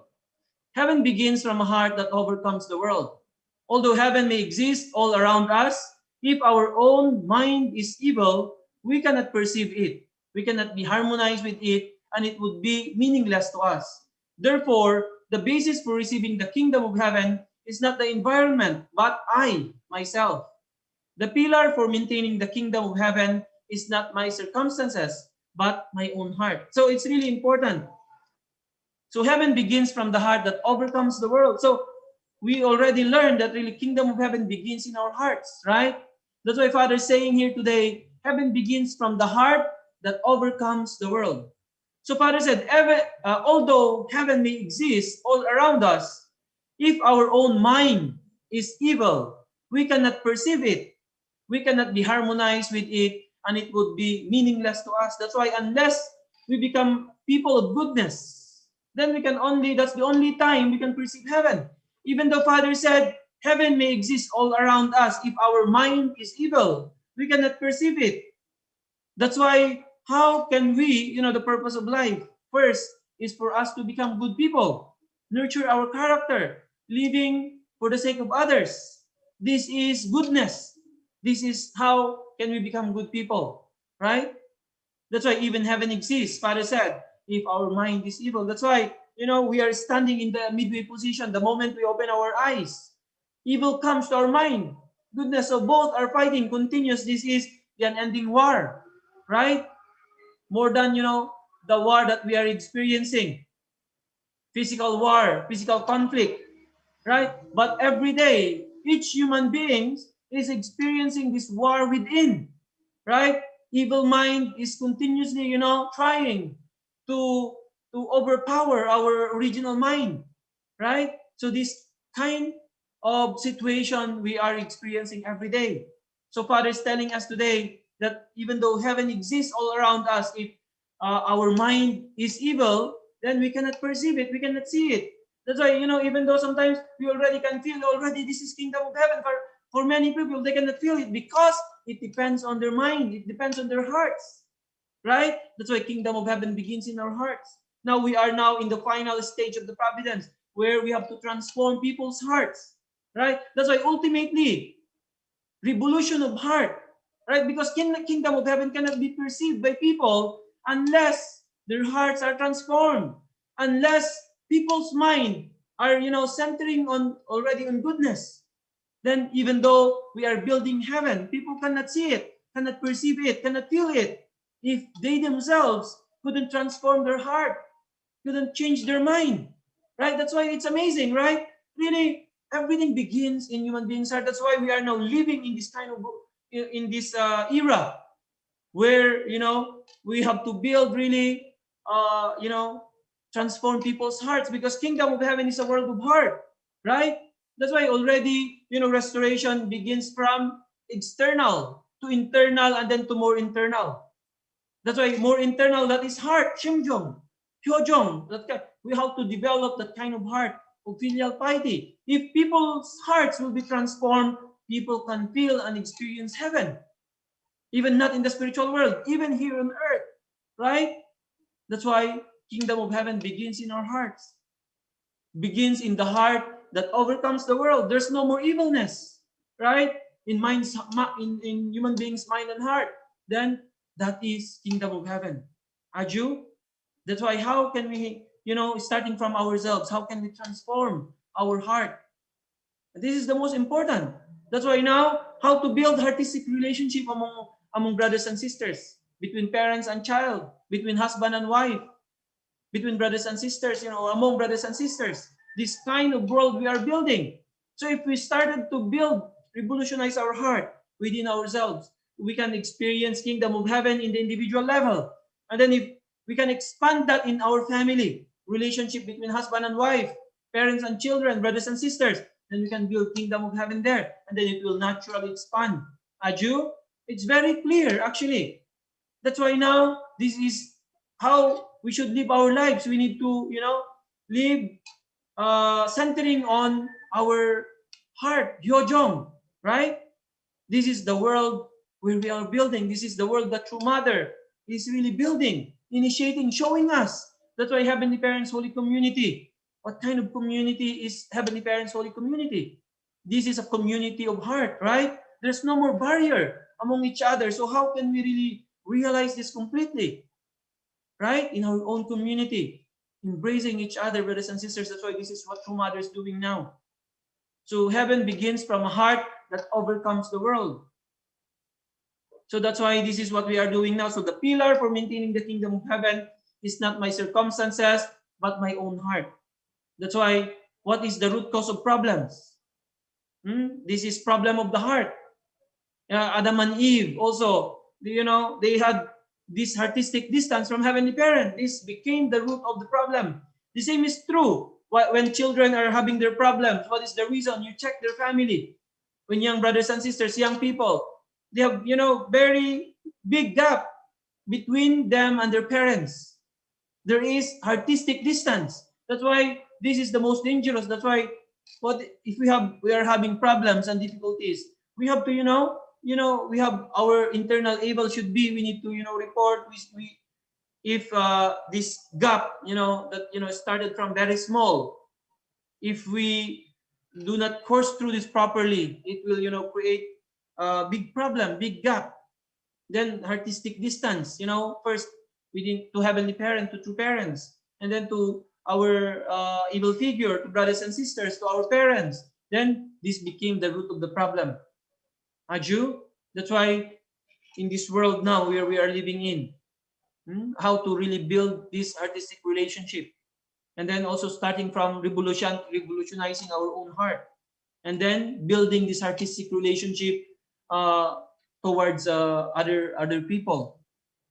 Heaven begins from a heart that overcomes the world. Although heaven may exist all around us, if our own mind is evil, we cannot perceive it. We cannot be harmonized with it, and it would be meaningless to us. Therefore, the basis for receiving the kingdom of heaven is not the environment, but I, myself. The pillar for maintaining the kingdom of heaven is not my circumstances, but my own heart. So it's really important. So heaven begins from the heart that overcomes the world. So we already learned that really kingdom of heaven begins in our hearts, right? That's why Father is saying here today, heaven begins from the heart that overcomes the world. So Father said, although heaven may exist all around us, if our own mind is evil, we cannot perceive it. We cannot be harmonized with it, and it would be meaningless to us. That's why unless we become people of goodness, then that's the only time we can perceive heaven. Even though Father said, heaven may exist all around us, if our mind is evil, we cannot perceive it. That's why, how can we, the purpose of life, first, is for us to become good people, nurture our character, living for the sake of others. This is goodness. This is how can we become good people, right? That's why even heaven exists. Father said, if our mind is evil. That's why, we are standing in the midway position. The moment we open our eyes, evil comes to our mind. Goodness, so both are fighting continuous. This is the unending war, right? More than, the war that we are experiencing. Physical war, physical conflict, right? But every day, each human being is experiencing this war within, right? Evil mind is continuously, trying to overpower our original mind, right? So this kind of situation we are experiencing every day. So Father is telling us today that even though heaven exists all around us, if our mind is evil, then we cannot perceive it, we cannot see it. That's why, even though sometimes we already can feel already this is kingdom of heaven, for many people, they cannot feel it because it depends on their mind, it depends on their hearts, right? That's why kingdom of heaven begins in our hearts. Now we are now in the final stage of the providence where we have to transform people's hearts, right? That's why ultimately, revolution of heart, right? Because kingdom of heaven cannot be perceived by people unless their hearts are transformed, unless people's mind are, centering on already on goodness. Then even though we are building heaven, people cannot see it, cannot perceive it, cannot feel it, if they themselves couldn't transform their heart, couldn't change their mind, right? That's why it's amazing, right? Really, everything begins in human beings' heart. That's why we are now living in this kind of in this era where we have to build really transform people's hearts, because kingdom of heaven is a world of heart, right? That's why already restoration begins from external to internal and then to more internal. That's why more internal, that is heart, shimjong, hyojong. We have to develop that kind of heart of filial piety. If people's hearts will be transformed, people can feel and experience heaven. Even not in the spiritual world, even here on earth, right? That's why kingdom of heaven begins in our hearts. Begins in the heart that overcomes the world. There's no more evilness, right? In human beings' mind and heart. Then that is kingdom of heaven. Aju? That's why how can we, starting from ourselves, how can we transform our heart? This is the most important. That's why now, how to build artistic relationship among brothers and sisters, between parents and child, between husband and wife, between brothers and sisters, among brothers and sisters. This kind of world we are building. So if we started to revolutionize our heart within ourselves, we can experience kingdom of heaven in the individual level. And then if we can expand that in our family, relationship between husband and wife, parents and children, brothers and sisters, then we can build kingdom of heaven there. And then it will naturally expand. Aju, it's very clear actually. That's why now this is how we should live our lives. We need to, live centering on our heart, Hyojong, right? This is the world where we are building. This is the world that True Mother is really building, initiating, showing us. That's why Heavenly Parents Holy Community. What kind of community is Heavenly Parents Holy Community? This is a community of heart, right? There's no more barrier among each other. So how can we really realize this completely, right? In our own community, embracing each other, brothers and sisters. That's why this is what True Mother is doing now. So heaven begins from a heart that overcomes the world. So that's why this is what we are doing now. So the pillar for maintaining the kingdom of heaven is not my circumstances, but my own heart. That's why, what is the root cause of problems? This is problem of the heart. Adam and Eve also, they had this artistic distance from Heavenly Parent. This became the root of the problem. The same is true when children are having their problems. What is the reason? You check their family. When young brothers and sisters, young people, they have, very big gap between them and their parents. There is artistic distance. That's why this is the most dangerous. That's why if we are having problems and difficulties, we have to, we have our internal able should be, we need to, report. If this gap, that, started from very small, if we do not course through this properly, it will, create a big problem, big gap. Then artistic distance, first we need to Heavenly Parent, to True Parents, and then to our evil figure, to brothers and sisters, to our parents. Then this became the root of the problem. Aju, that's why in this world now where we are living in, how to really build this artistic relationship. And then also starting from revolutionizing our own heart. and then building this artistic relationship towards other people,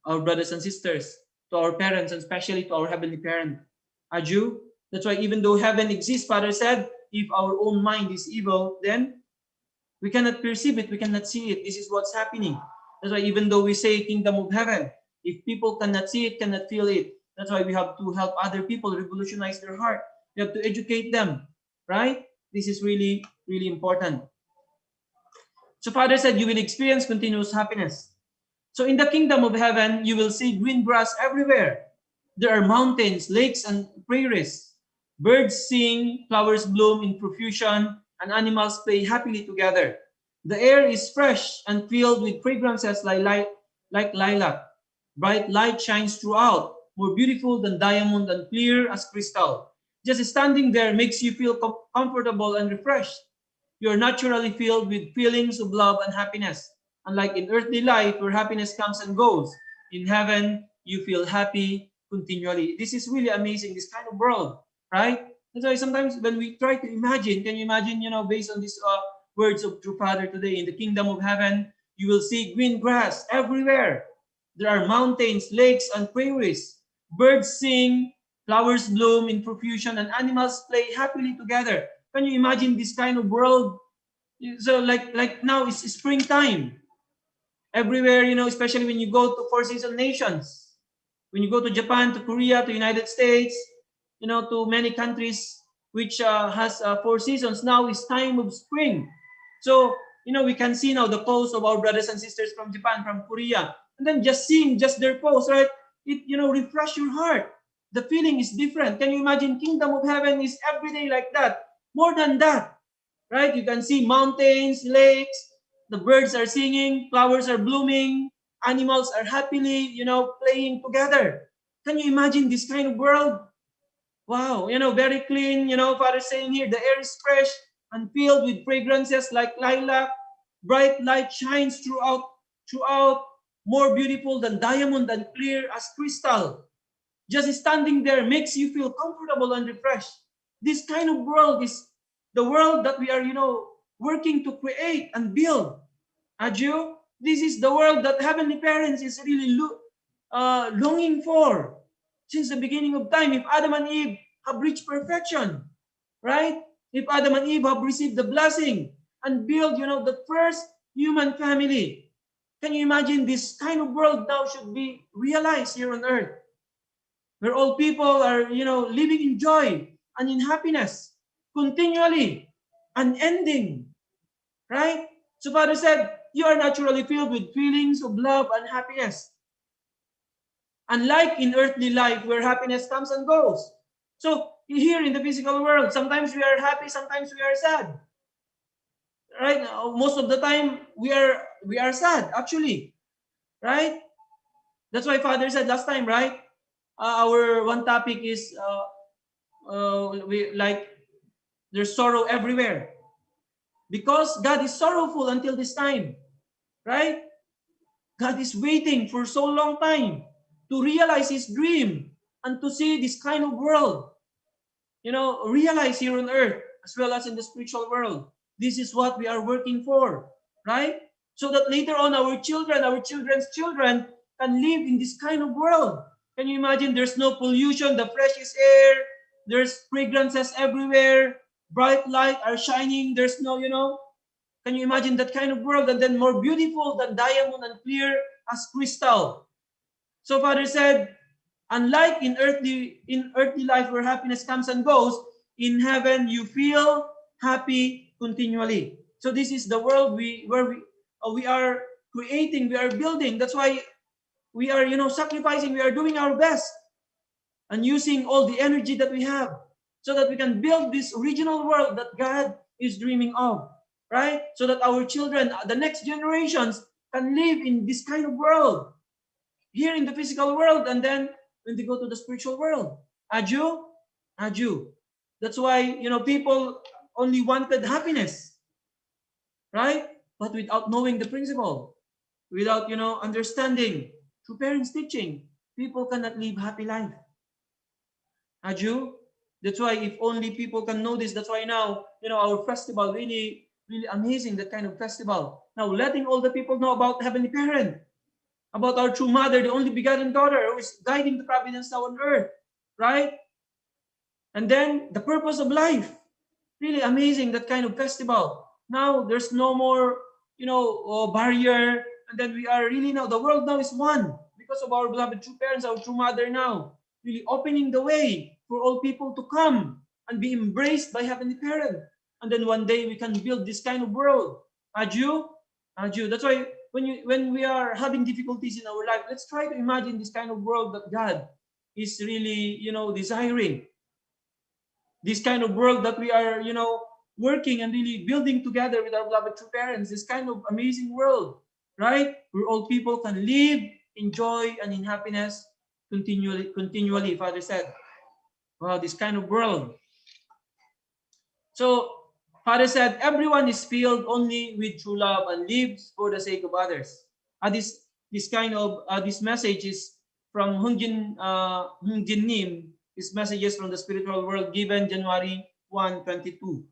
our brothers and sisters, to our parents, and especially to our heavenly parent. Aju, that's why even though heaven exists, Father said, if our own mind is evil, then we cannot perceive it, we cannot see it. This is what's happening. That's why even though we say kingdom of heaven, if people cannot see it, cannot feel it, that's why we have to help other people revolutionize their heart. We have to educate them, right? This is really, really important. So Father said, you will experience continuous happiness. So in the kingdom of heaven, you will see green grass everywhere. There are mountains, lakes, and prairies. Birds sing, flowers bloom in profusion, and animals play happily together. The air is fresh and filled with fragrances like lilac. Bright light shines throughout, more beautiful than diamond and clear as crystal. Just standing there makes you feel comfortable and refreshed. You are naturally filled with feelings of love and happiness. Unlike in earthly life where happiness comes and goes, in heaven you feel happy continually. This is really amazing, this kind of world, right? That's why sometimes when we try to imagine, can you imagine, based on these words of True Father today, in the kingdom of heaven, you will see green grass everywhere. There are mountains, lakes, and prairies. Birds sing, flowers bloom in profusion, and animals play happily together. Can you imagine this kind of world? So like now it's springtime. Everywhere, especially when you go to four season nations. When you go to Japan, to Korea, to United States, to many countries which has four seasons. Now it's time of spring. So, we can see now the pose of our brothers and sisters from Japan, from Korea. And then just seeing just their pose, right? It, refresh your heart. The feeling is different. Can you imagine kingdom of heaven is every day like that? More than that, right? You can see mountains, lakes, the birds are singing, flowers are blooming, animals are happily, playing together. Can you imagine this kind of world? Wow, very clean, Father saying here, the air is fresh and filled with fragrances like lilac. Bright light shines throughout, more beautiful than diamond and clear as crystal. Just standing there makes you feel comfortable and refreshed. This kind of world is the world that we are, working to create and build. Aju, this is the world that Heavenly Parents is really longing for since the beginning of time. If Adam and Eve have reached perfection, right? If Adam and Eve have received the blessing and build, the first human family, can you imagine this kind of world now should be realized here on earth? Where all people are, living in joy and in happiness continually, unending, right? So Father said, you are naturally filled with feelings of love and happiness. Unlike in earthly life where happiness comes and goes. So here in the physical world, sometimes we are happy, sometimes we are sad. Right? Most of the time we are sad actually. Right? That's why Father said last time, right? Our one topic is there's sorrow everywhere. Because God is sorrowful until this time. Right? God is waiting for so long time to realize his dream and to see this kind of world, realize here on earth as well as in the spiritual world. This is what we are working for, right? So that later on our children, our children's children can live in this kind of world. Can you imagine there's no pollution, the freshest air, there's fragrances everywhere, bright light are shining, there's no, can you imagine that kind of world? And then more beautiful than diamond and clear as crystal. So Father said, unlike in earthly life where happiness comes and goes, in heaven you feel happy continually. So this is the world where we are creating, we are building. That's why we are, sacrificing, we are doing our best and using all the energy that we have so that we can build this original world that God is dreaming of. Right? So that our children, the next generations, can live in this kind of world. Here in the physical world, and then when they go to the spiritual world. Aju? Aju. That's why, people only wanted happiness. Right? But without knowing the principle, without, understanding through parents' teaching, people cannot live happy life. Aju? That's why if only people can know this, that's why now, our festival, really, really amazing, that kind of festival. Now, letting all the people know about Heavenly Parent, about our true mother, the only begotten daughter who is guiding the providence now on earth, right? And then the purpose of life, really amazing, that kind of festival. Now, there's no more, barrier. And then we are really now, the world now is one because of our beloved true parents, our true mother now, really opening the way for all people to come and be embraced by Heavenly Parent. And then one day we can build this kind of world. Aju? Aju. That's why when we are having difficulties in our life, let's try to imagine this kind of world that God is really, desiring. This kind of world that we are, working and really building together with our beloved true parents, this kind of amazing world, right? Where all people can live in joy and in happiness continually, Father said. Wow, this kind of world. So, Father said, everyone is filled only with true love and lives for the sake of others. This message is from Hungjin Nim. This message is from the spiritual world given January 1, 2002.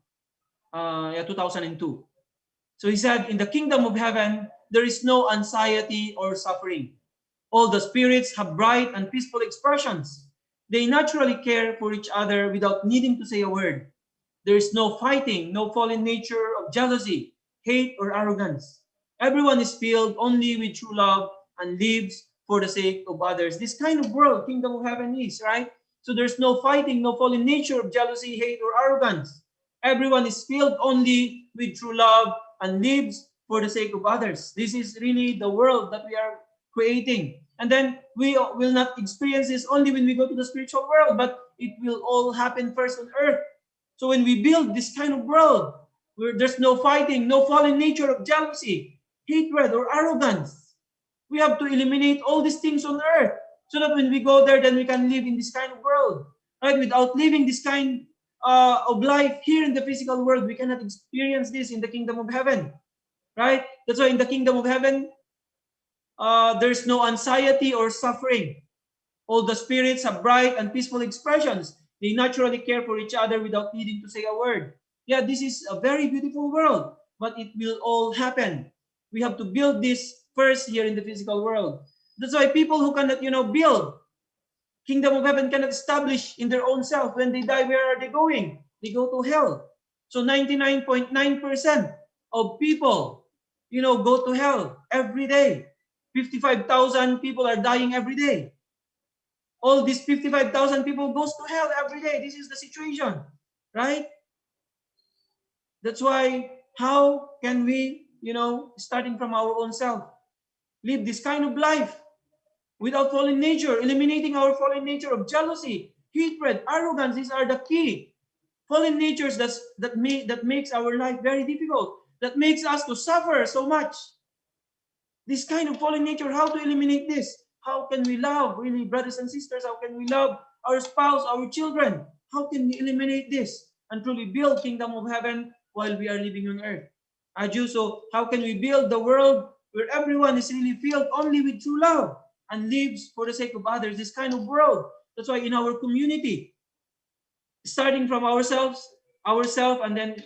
So he said, in the kingdom of heaven, there is no anxiety or suffering. All the spirits have bright and peaceful expressions. They naturally care for each other without needing to say a word. There is no fighting, no fallen nature of jealousy, hate, or arrogance. Everyone is filled only with true love and lives for the sake of others. This kind of world, kingdom of heaven is, right? So there's no fighting, no fallen nature of jealousy, hate, or arrogance. Everyone is filled only with true love and lives for the sake of others. This is really the world that we are creating. And then we will not experience this only when we go to the spiritual world, but it will all happen first on earth. So when we build this kind of world, where there's no fighting, no fallen nature of jealousy, hatred, or arrogance, we have to eliminate all these things on earth so that when we go there, then we can live in this kind of world, right? Without living this kind of life here in the physical world, we cannot experience this in the kingdom of heaven, right? That's why in the kingdom of heaven, there's no anxiety or suffering. All the spirits have bright and peaceful expressions. They naturally care for each other without needing to say a word. Yeah, this is a very beautiful world, but it will all happen. We have to build this first here in the physical world. That's why people who cannot, build kingdom of heaven cannot establish in their own self. When they die, where are they going? They go to hell. So 99.9% of people, go to hell every day. 55,000 people are dying every day. All these 55,000 people goes to hell every day. This is the situation, right? That's why, how can we, starting from our own self, live this kind of life without fallen nature, eliminating our fallen nature of jealousy, hatred, arrogance? These are the key fallen natures that makes our life very difficult, that makes us to suffer so much. This kind of fallen nature, how to eliminate this? How can we love, really, brothers and sisters? How can we love our spouse, our children? How can we eliminate this and truly build kingdom of heaven while we are living on earth? Aju, so how can we build the world where everyone is really filled only with true love and lives for the sake of others? This kind of world. That's why in our community, starting from ourselves, and then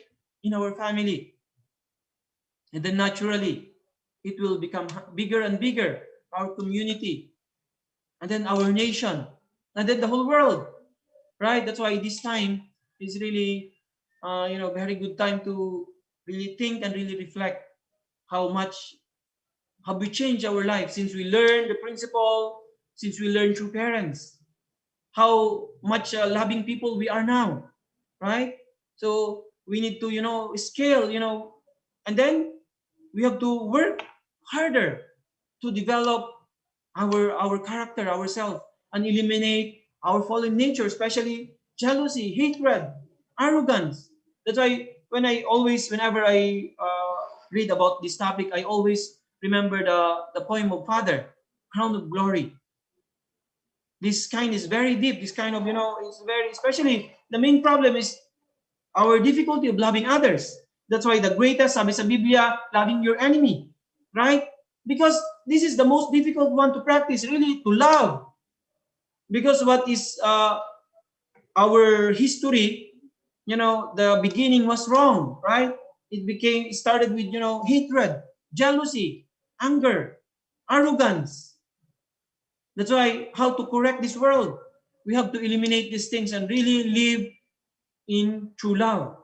in our family, and then naturally, it will become bigger and bigger, our community, and then our nation, and then the whole world, right? That's why this time is really, very good time to really think and really reflect how much have we changed our life since we learned the principle, since we learned through parents, how much loving people we are now, right? So we need to, scale, and then we have to work harder to develop our character, ourselves, and eliminate our fallen nature, especially jealousy, hatred, arrogance. That's why whenever I read about this topic, I always remember the poem of Father, Crown of Glory. This kind is very deep. This kind of, it's very, especially the main problem is our difficulty of loving others. That's why the greatest, sabi sa Biblia, loving your enemy, right? Because this is the most difficult one to practice, really, to love. Because what is our history, the beginning was wrong, right? It started with, hatred, jealousy, anger, arrogance. That's why how to correct this world, we have to eliminate these things and really live in true love.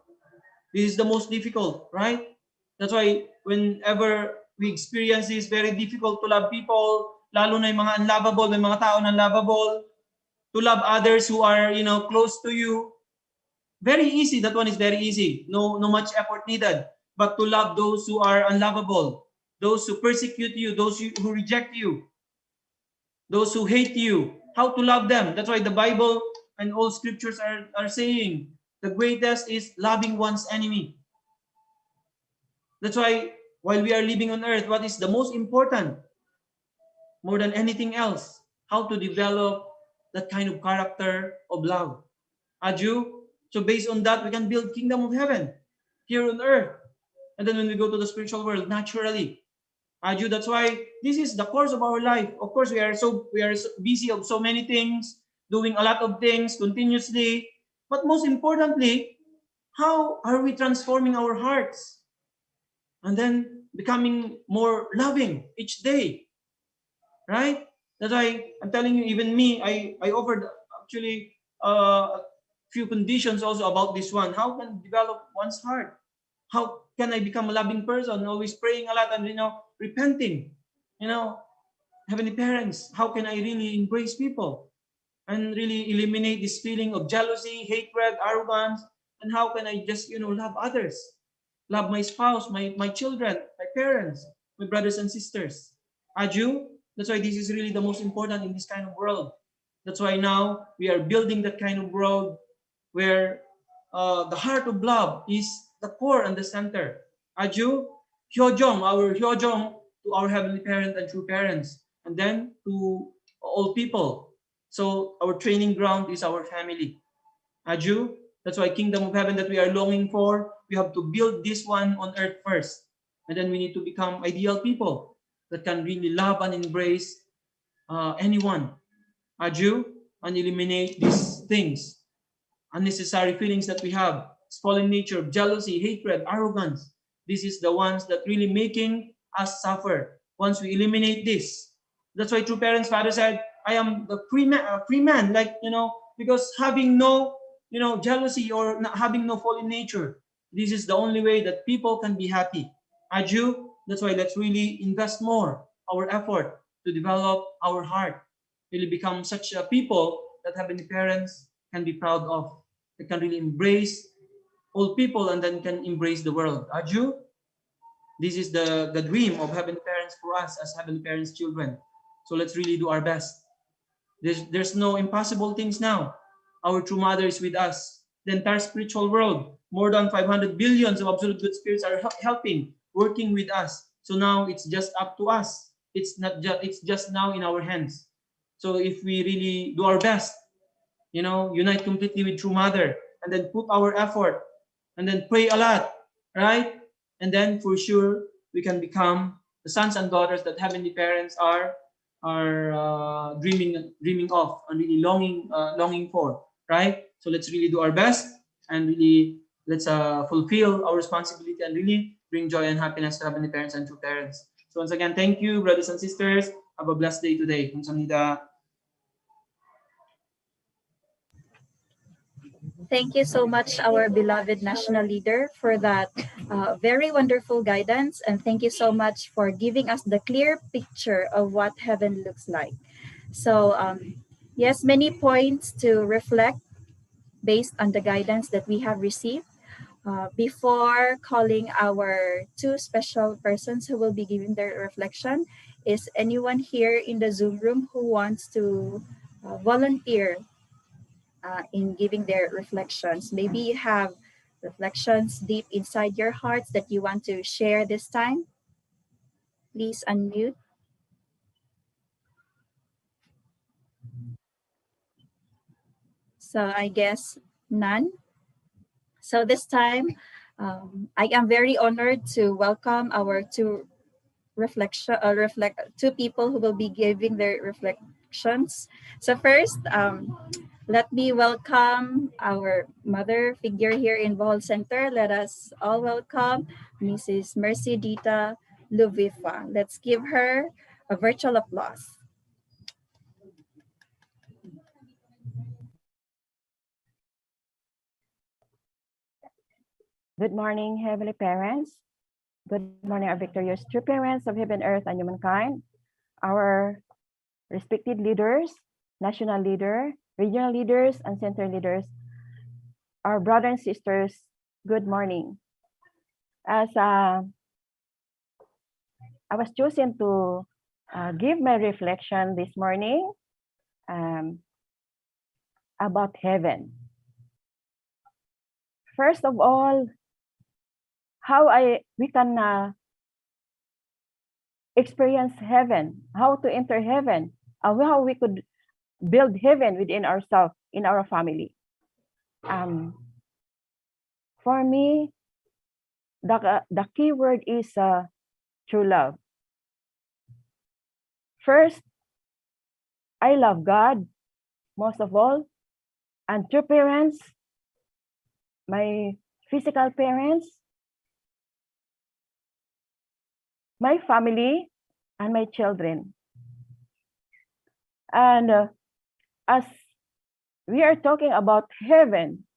This is the most difficult, right? That's why whenever we experience this, very difficult to love people, lalo na yung mga unlovable, may mga tao na unlovable, to love others who are, close to you. Very easy. That one is very easy. No much effort needed. But to love those who are unlovable, those who persecute you, those who reject you, those who hate you, how to love them. That's why the Bible and all scriptures are saying the greatest is loving one's enemy. That's why while we are living on earth, what is the most important more than anything else? How to develop that kind of character of love. Aju? So based on that, we can build kingdom of heaven here on earth. And then when we go to the spiritual world, naturally. Aju, that's why this is the course of our life. Of course, we are so busy of so many things, doing a lot of things continuously. But most importantly, how are we transforming our hearts? And then becoming more loving each day. Right? That's why I'm telling you, even me, I offered actually a few conditions also about this one. How can develop one's heart? How can I become a loving person? Always praying a lot and repenting. Heavenly parents, how can I really embrace people and really eliminate this feeling of jealousy, hatred, arrogance? And how can I just love others, love my spouse, my children, my parents, my brothers and sisters? Aju, that's why this is really the most important in this kind of world. That's why now we are building that kind of world where the heart of love is the core and the center. Aju, Hyojong, our Hyojong to our Heavenly Parent and true parents, and then to all people. So our training ground is our family. Aju, that's why kingdom of heaven that we are longing for, we have to build this one on earth first. And then we need to become ideal people that can really love and embrace anyone. Aju, and eliminate these things, unnecessary feelings that we have, fallen nature, jealousy, hatred, arrogance. This is the ones that really making us suffer. Once we eliminate this, that's why true parents, father said, I am the free man, because having no, jealousy or not having no fallen nature, this is the only way that people can be happy. Aju, that's why let's really invest more our effort to develop our heart, really become such a people that Heavenly Parents can be proud of. They can really embrace all people and then can embrace the world. Aju, this is the dream of Heavenly Parents for us as Heavenly Parents children. So let's really do our best. There's no impossible things now. Our true mother is with us. The entire spiritual world, more than 500 billions of absolute good spirits are helping, working with us. So now it's just up to us. It's just now in our hands. So if we really do our best, unite completely with true mother and then put our effort and then pray a lot, right? And then for sure we can become the sons and daughters that Heavenly Parents are dreaming of and really longing for, right? So let's really do our best and really let's fulfill our responsibility and really bring joy and happiness to Heavenly Parents and true parents. So once again, thank you, brothers and sisters. Have a blessed day today. 감사합니다. Thank you so much, our beloved national leader, for that very wonderful guidance. And thank you so much for giving us the clear picture of what heaven looks like. So, yes, many points to reflect based on the guidance that we have received. Before calling our two special persons who will be giving their reflection, is anyone here in the Zoom room who wants to volunteer in giving their reflections? Maybe you have reflections deep inside your hearts that you want to share this time. Please unmute. So I guess none. So this time, I am very honored to welcome our two two people who will be giving their reflections. So first, Let me welcome our mother figure here in Bohol Center. Let us all welcome Mrs. Mercy Dita Luvifa. Let's give her a virtual applause. Good morning, Heavenly Parents. Good morning, our victorious true parents of heaven, earth, and humankind, our respected leaders, national leader, regional leaders, and center leaders, our brothers and sisters, good morning. As I was chosen to give my reflection this morning about heaven. First of all, how we can experience heaven, how to enter heaven, and how we could build heaven within ourselves, in our family. For me, the key word is true love. First, I love God most of all, and true parents, my physical parents, my family, and my children. And as we are talking about heaven,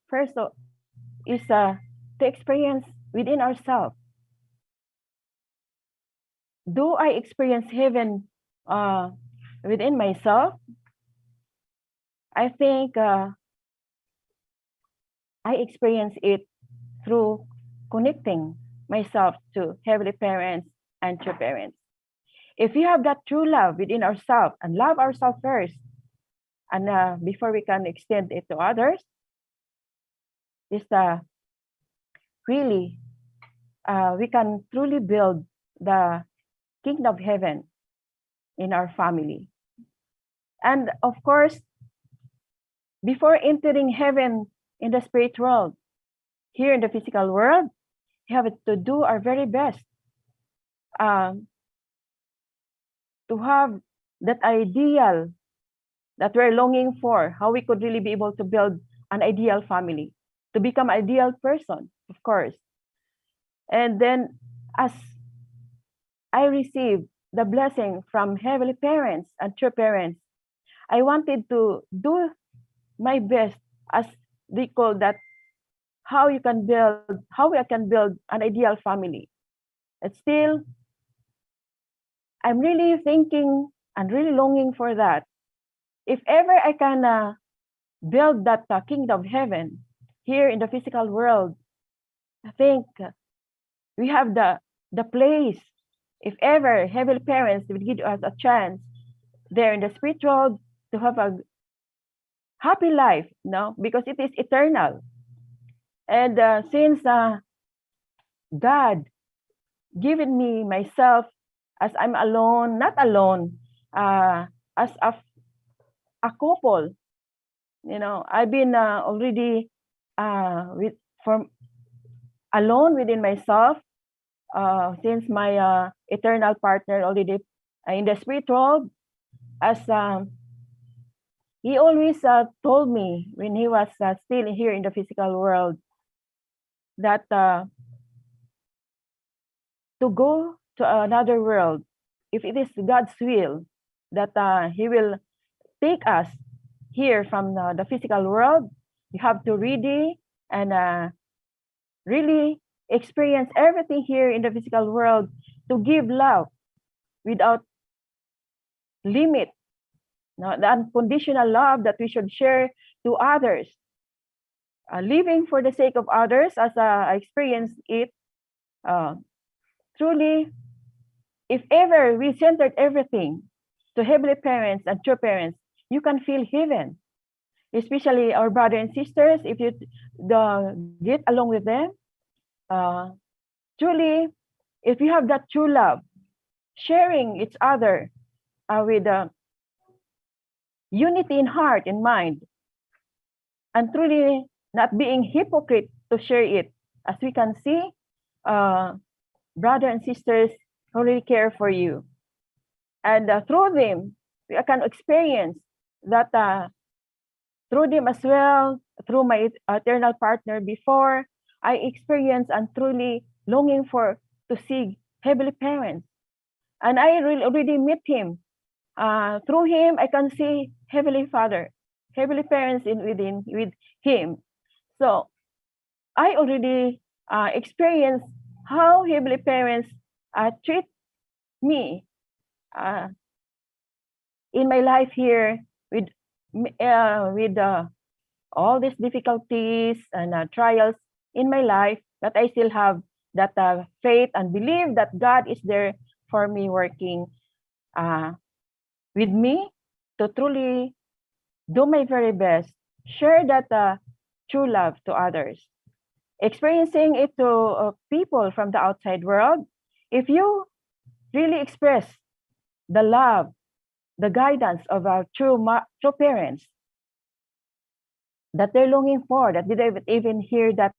first is to experience within ourselves. Do I experience heaven within myself? I think I experience it through connecting myself to heavenly parents and true parents. If we have that true love within ourselves and love ourselves first, and before we can extend it to others, is really we can truly build the kingdom of heaven in our family. And of course, before entering heaven in the spirit world, here in the physical world, we have to do our very best to have that ideal that we're longing for, how we could really be able to build an ideal family, to become an ideal person, of course. And then as I received the blessing from heavenly parents and true parents, I wanted to do my best, as they call that, how I can build an ideal family. And still, I'm really thinking and really longing for that. If ever I can build that kingdom of heaven here in the physical world, I think we have the place. If ever heavenly parents would give us a chance there in the spiritual world to have a happy life, because it is eternal. And since God given me myself as I'm alone, not alone, as a couple, I've been already alone within myself since my eternal partner already in the spirit world, as he always told me when he was still here in the physical world that to go to another world, if it is God's will, that he will take us here from the physical world. You have to really and really experience everything here in the physical world, to give love without limit, the unconditional love that we should share to others, living for the sake of others, as I experienced it. Truly, if ever we centered everything to heavenly parents and true parents, you can feel heaven. Especially our brothers and sisters, if you get along with them, truly, if you have that true love, sharing each other with unity in heart and mind, and truly not being hypocrite to share it, as we can see, brothers and sisters who really care for you. And through them, we can experience that through them as well, through my eternal partner before, I experienced and truly longing for to see Heavenly Parents. And I really already met him. Through him, I can see Heavenly Father, Heavenly Parents with him. So I already experienced how Heavenly Parents treat me in my life here with all these difficulties and trials in my life, that I still have that faith and believe that God is there for me, working with me to truly do my very best, share that true love to others, experiencing it to people from the outside world. If you really express the love, the guidance of our true parents that they're longing for, that they didn't even hear that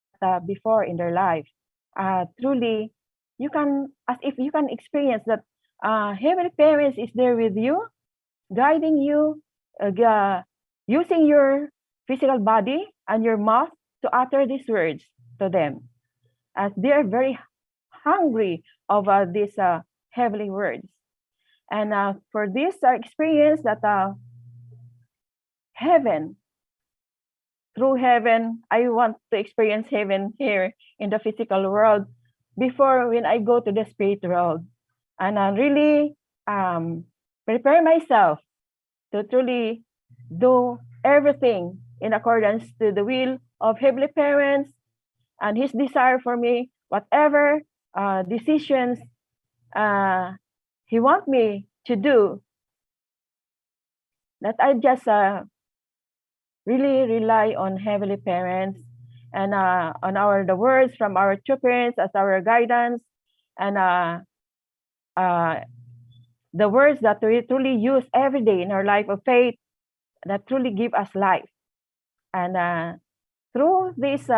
before in their life, truly, you can, as if you can experience that Heavenly Parents is there with you, guiding you, using your physical body and your mouth to utter these words to them, as they are very hungry of these heavenly words. And for this experience that heaven, through heaven, I want to experience heaven here in the physical world before when I go to the spirit world. And I really prepare myself to truly do everything in accordance to the will of Heavenly Parents and His desire for me, whatever decisions He wants me to do, that I just really rely on Heavenly Parents and on the words from our true parents as our guidance, and the words that we truly use every day in our life of faith that truly give us life. And through this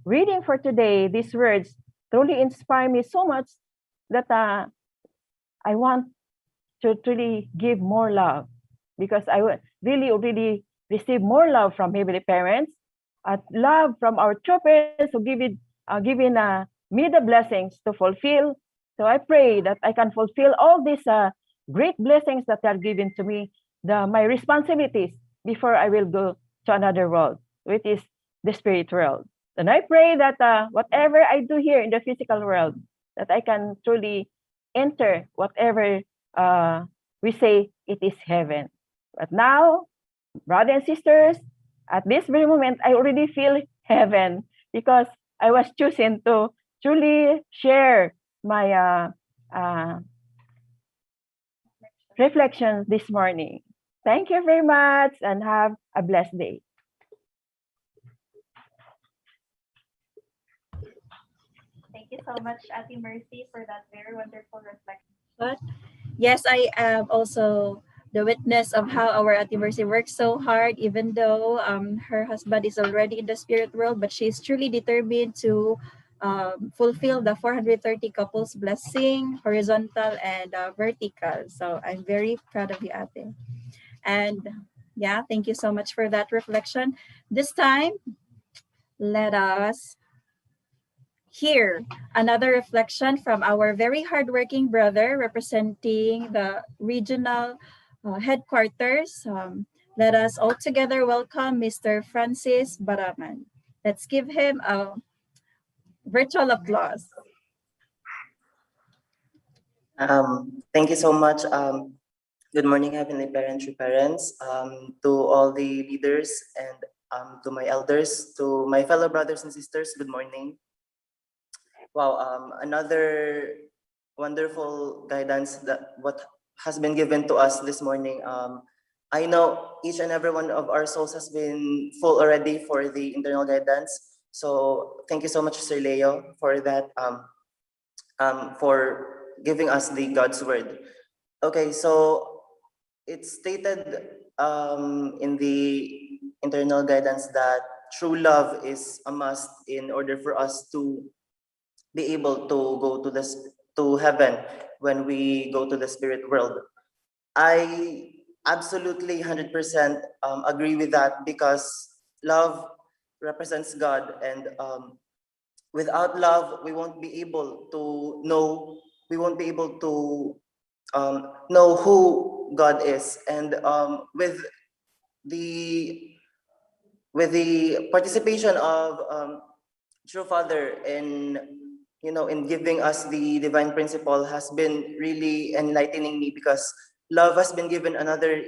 reading for today, these words truly inspire me so much that I want to truly give more love, because I really already receive more love from Heavenly Parents, love from our true parents who giving me the blessings to fulfill. So I pray that I can fulfill all these great blessings that are given to me, my responsibilities before I will go to another world, which is the spirit world. And I pray that whatever I do here in the physical world, that I can truly enter whatever we say it is heaven. But now, brothers and sisters, at this very moment, I already feel heaven, because I was chosen to truly share my reflections this morning. Thank you very much and have a blessed day. Thank you so much, Ate Mercy, for that very wonderful reflection. But yes, I am also the witness of how our Ate Mercy works so hard, even though her husband is already in the spirit world, but she's truly determined to fulfill the 430 couples blessing, horizontal and vertical. So I'm very proud of you, Ate. And yeah, thank you so much for that reflection. This time, let us hear another reflection from our very hardworking brother representing the regional headquarters. Let us all together welcome Mr. Francis Baraman. Let's give him a virtual applause. Thank you so much. Good morning, Heavenly Parents, true parents, to all the leaders and to my elders, to my fellow brothers and sisters, good morning. Wow, another wonderful guidance that what has been given to us this morning. I know each and every one of our souls has been full already for the internal guidance. So thank you so much, Sir Leo, for that, for giving us the God's word. Okay, so it's stated in the internal guidance that true love is a must in order for us to be able to go to heaven when we go to the spirit world. I absolutely 100% agree with that, because love represents God, and without love, we won't be able to know. We won't be able to know who God is, and the with the participation of True Father in in giving us the divine principle has been really enlightening me, because love has been given another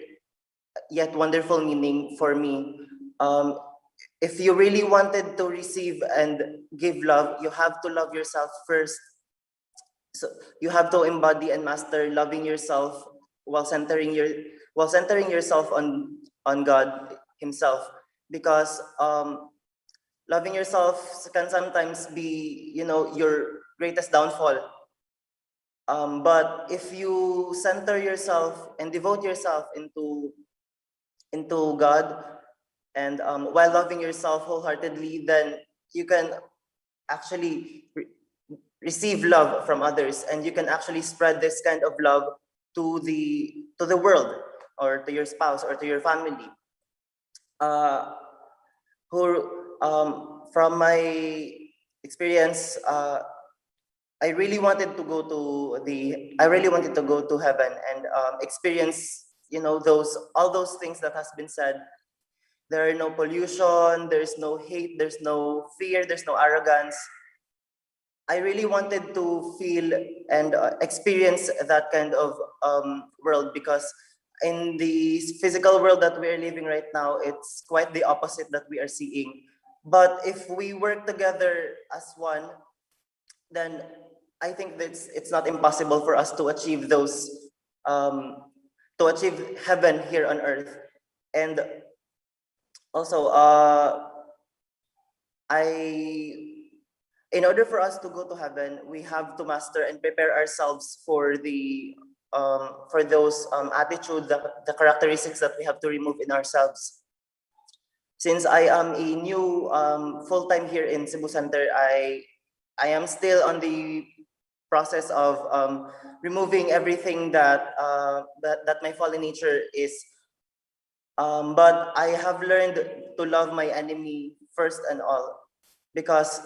yet wonderful meaning for me. Um, if you really wanted to receive and give love, you have to love yourself first. So you have to embody and master loving yourself while centering yourself on God Himself, because loving yourself can sometimes be your greatest downfall. But if you center yourself and devote yourself into God, and while loving yourself wholeheartedly, then you can actually receive love from others, and you can actually spread this kind of love to the world, or to your spouse, or to your family. Uh, who From my experience, I really wanted to go to heaven, and experience those all those things that has been said. There are no pollution, there's no hate, there's no fear, there's no arrogance. I really wanted to feel and experience that kind of world, because in the physical world that we are living right now, it's quite the opposite that we are seeing. But if we work together as one, then I think that it's not impossible for us to achieve to achieve heaven here on earth. And also, in order for us to go to heaven, we have to master and prepare ourselves for those attitude, the characteristics that we have to remove in ourselves. Since I am a new full-time here in Cebu Center, I am still on the process of removing everything that my fallen nature is. But I have learned to love my enemy first and all, because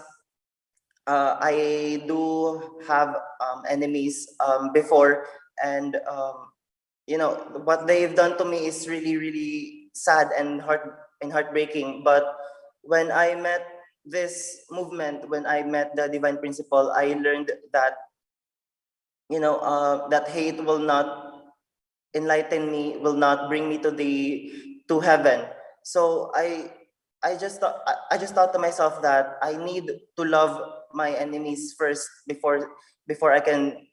I do have enemies before, and what they've done to me is really, really sad and heartbreaking. But when I met this movement, when I met the divine principle, I learned that that hate will not enlighten me, will not bring me to heaven. So I just thought to myself that I need to love my enemies first, before I can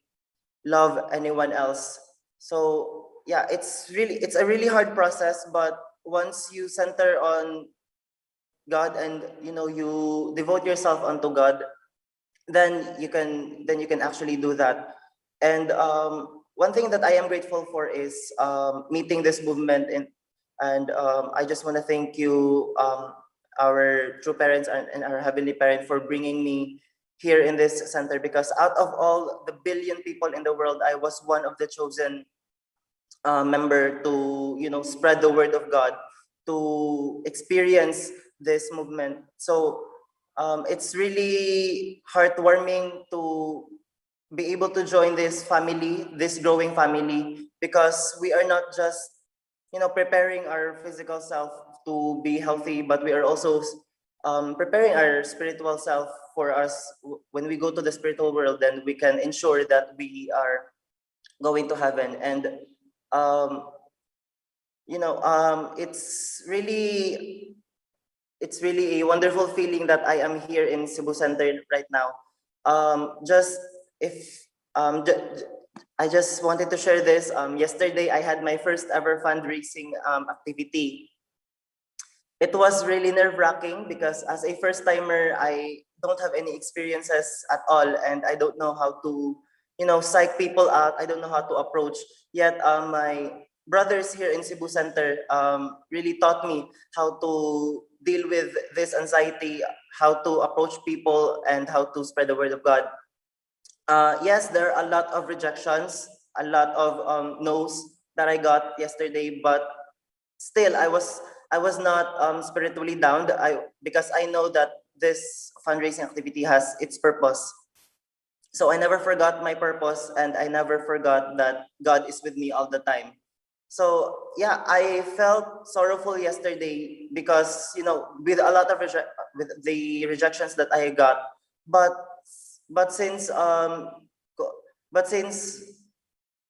love anyone else. So yeah, it's a really hard process, but once you center on God, and you devote yourself unto God, then you can actually do that. And one thing that I am grateful for is meeting this movement, and I just want to thank you, our true parents, and our heavenly parent, for bringing me here in this center, because out of all the billion people in the world, I was one of the chosen member to spread the word of God, to experience this movement. So it's really heartwarming to be able to join this family, this growing family, because we are not just preparing our physical self to be healthy, but we are also preparing our spiritual self for us. When we go to the spiritual world, then we can ensure that we are going to heaven. And um, it's really a wonderful feeling that I am here in Cebu Center right now. Just if I just wanted to share this. Yesterday, I had my first ever fundraising activity. It was really nerve-wracking, because as a first timer, I don't have any experiences at all, and I don't know how to psych people out. I don't know how to approach. Yet my brothers here in Cebu Center really taught me how to deal with this anxiety, how to approach people, and how to spread the word of God. Yes, there are a lot of rejections, a lot of no's, that I got yesterday, but still I was not spiritually down. Because I know that this fundraising activity has its purpose. So I never forgot my purpose, and I never forgot that God is with me all the time. So yeah, I felt sorrowful yesterday because with a lot of with the rejections that I got, but but since but since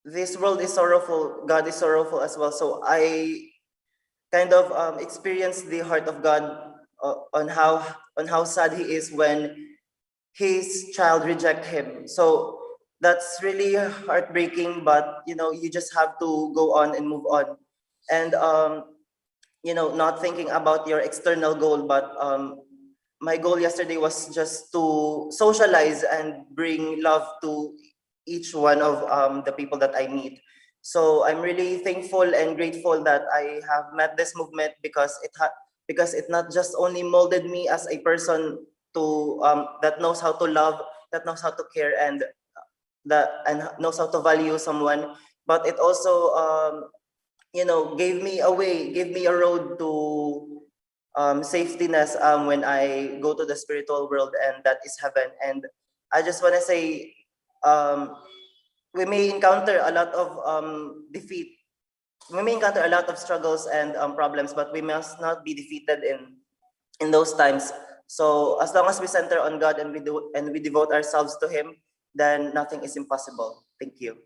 this world is sorrowful, God is sorrowful as well. So I kind of experienced the heart of God, on how sad He is when his child reject him. So that's really heartbreaking, but you just have to go on and move on, and not thinking about your external goal. But my goal yesterday was just to socialize and bring love to each one of the people that I meet. So I'm really thankful and grateful that I have met this movement, because it not just only molded me as a person to that knows how to love, that knows how to care, and knows how to value someone, but it also gave me a way, gave me a road to safetyness when I go to the spiritual world, and that is heaven. And I just want to say, um, we may encounter a lot of defeat. We may encounter a lot of struggles and problems, but we must not be defeated in those times. So as long as we center on God, and we devote ourselves to Him, then nothing is impossible. Thank you.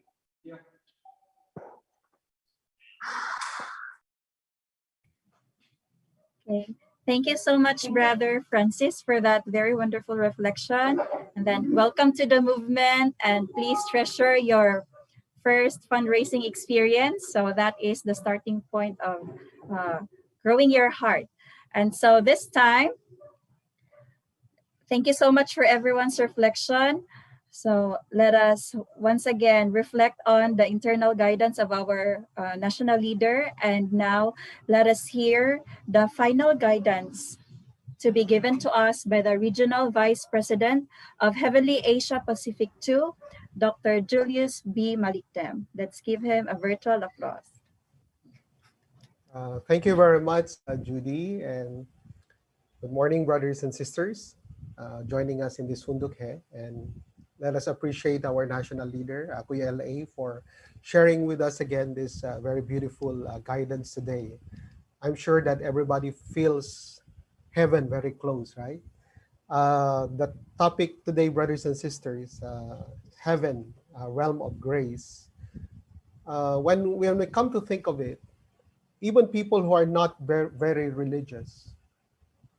Okay. Thank you so much, Brother Francis, for that very wonderful reflection. And then welcome to the movement, and please treasure your first fundraising experience. So that is the starting point of growing your heart. And so this time, thank you so much for everyone's reflection. So let us once again reflect on the internal guidance of our national leader. And now let us hear the final guidance to be given to us by the Regional Vice President of Heavenly Asia Pacific 2, Dr. Julius B. Malikdem. Let's give him a virtual applause. Thank you very much, Judy, and good morning, brothers and sisters, joining us in this Hundukhe. And let us appreciate our national leader, Kuya LA, for sharing with us again this very beautiful guidance today. I'm sure that everybody feels heaven very close, right? The topic today, brothers and sisters, heaven, realm of grace. When we come to think of it, even people who are not very religious,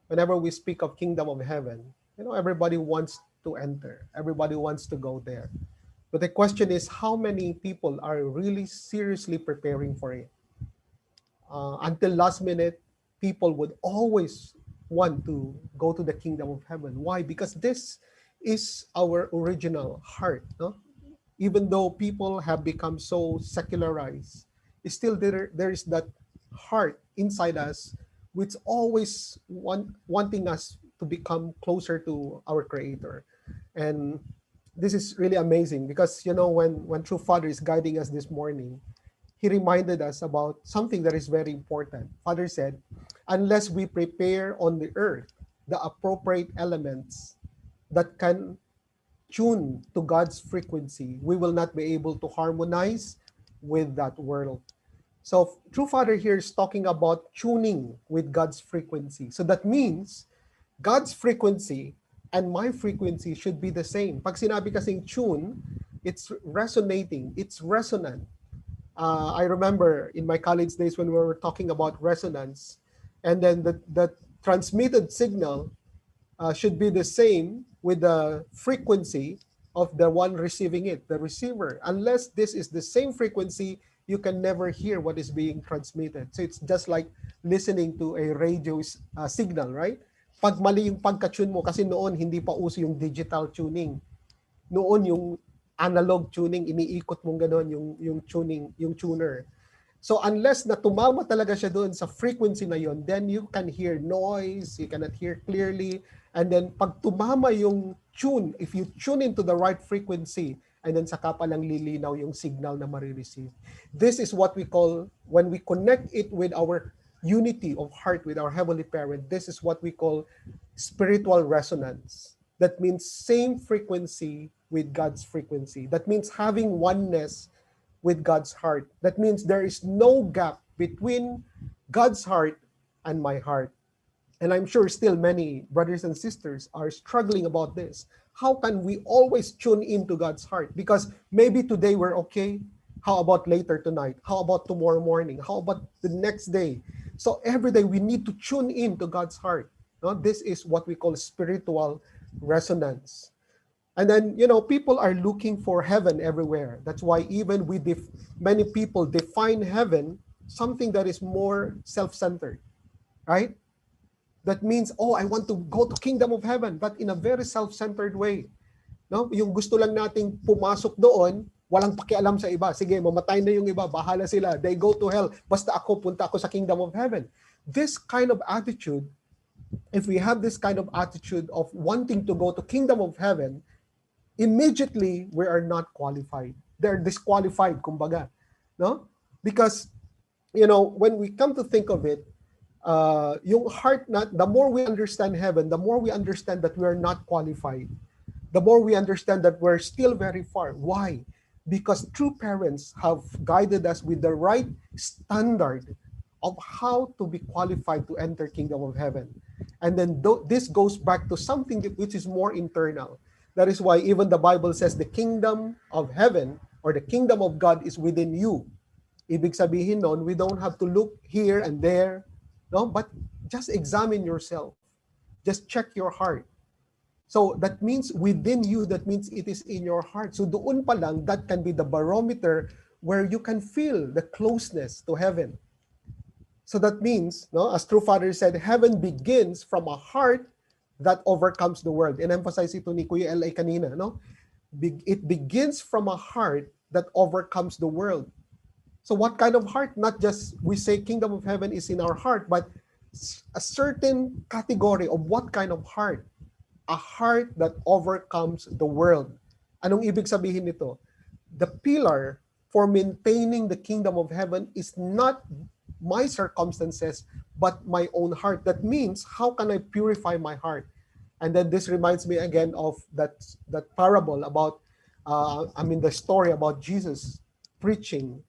whenever we speak of kingdom of heaven, everybody wants to enter. Everybody wants to go there. But the question is, how many people are really seriously preparing for it? Until last minute, people would always want to go to the kingdom of heaven. Why? Because this is our original heart. No? Even though people have become so secularized, still there is that heart inside us which always wanting us to become closer to our Creator. And this is really amazing because when True Father is guiding us this morning, he reminded us about something that is very important. Father said, unless we prepare on the earth the appropriate elements that can tune to God's frequency, we will not be able to harmonize with that world. So True Father here is talking about tuning with God's frequency. So that means God's frequency and my frequency should be the same. Pag sinabi kasing tune, it's resonating, it's resonant. I remember in my college days when we were talking about resonance, and then the transmitted signal should be the same with the frequency of the one receiving it, the receiver. Unless this is the same frequency, you can never hear what is being transmitted. So it's just like listening to a radio signal, right? Pag mali yung pagka-tune mo, kasi noon hindi pa uso yung digital tuning. Noon yung analog tuning, iniikot mong gano'n yung tuning, yung tuner. So unless na tumama talaga siya doon sa frequency na yon, then you can hear noise, you cannot hear clearly. And then pag tumama yung tune, if you tune into the right frequency, and then saka pa lang lilinaw yung signal na marireceive. This is what we call, when we connect it with our unity of heart with our Heavenly Parent, this is what we call spiritual resonance. That means same frequency with God's frequency. That means having oneness with God's heart. That means there is no gap between God's heart and my heart. And I'm sure still many brothers and sisters are struggling about this. How can we always tune into God's heart? Because maybe today we're okay. How about later tonight? How about tomorrow morning? How about the next day? So every day we need to tune into God's heart. No? This is what we call spiritual resonance. And then, people are looking for heaven everywhere. That's why even many people define heaven something that is more self-centered, right? That means, I want to go to kingdom of heaven, but in a very self-centered way. No? Yung gusto lang nating pumasok doon, walang pakialam sa iba. Sige, mamatay na yung iba, bahala sila. They go to hell. Basta ako, punta ako sa kingdom of heaven. This kind of attitude, if we have this kind of attitude of wanting to go to kingdom of heaven, immediately we are not qualified. They're disqualified, kumbaga. No? Because, when we come to think of it, yung heart, the more we understand heaven, the more we understand that we are not qualified. The more we understand that we're still very far. Why? Because true parents have guided us with the right standard of how to be qualified to enter kingdom of heaven. And then this goes back to something which is more internal. That is why even the Bible says the kingdom of heaven or the kingdom of God is within you. Ibig sabihin nun, we don't have to look here and there, no? But just examine yourself. Just check your heart. So that means within you, that means it is in your heart. So doon pa lang, that can be the barometer where you can feel the closeness to heaven. So that means, no, as True Father said, heaven begins from a heart that overcomes the world. And emphasize ito ni Kuya L.A. kanina, no? It begins from a heart that overcomes the world. So what kind of heart? Not just we say kingdom of heaven is in our heart, but a certain category of what kind of heart? A heart that overcomes the world. Anong ibig sabihin nito? The pillar for maintaining the kingdom of heaven is not my circumstances, but my own heart. That means, how can I purify my heart? And then this reminds me again of that parable about, the story about Jesus preaching,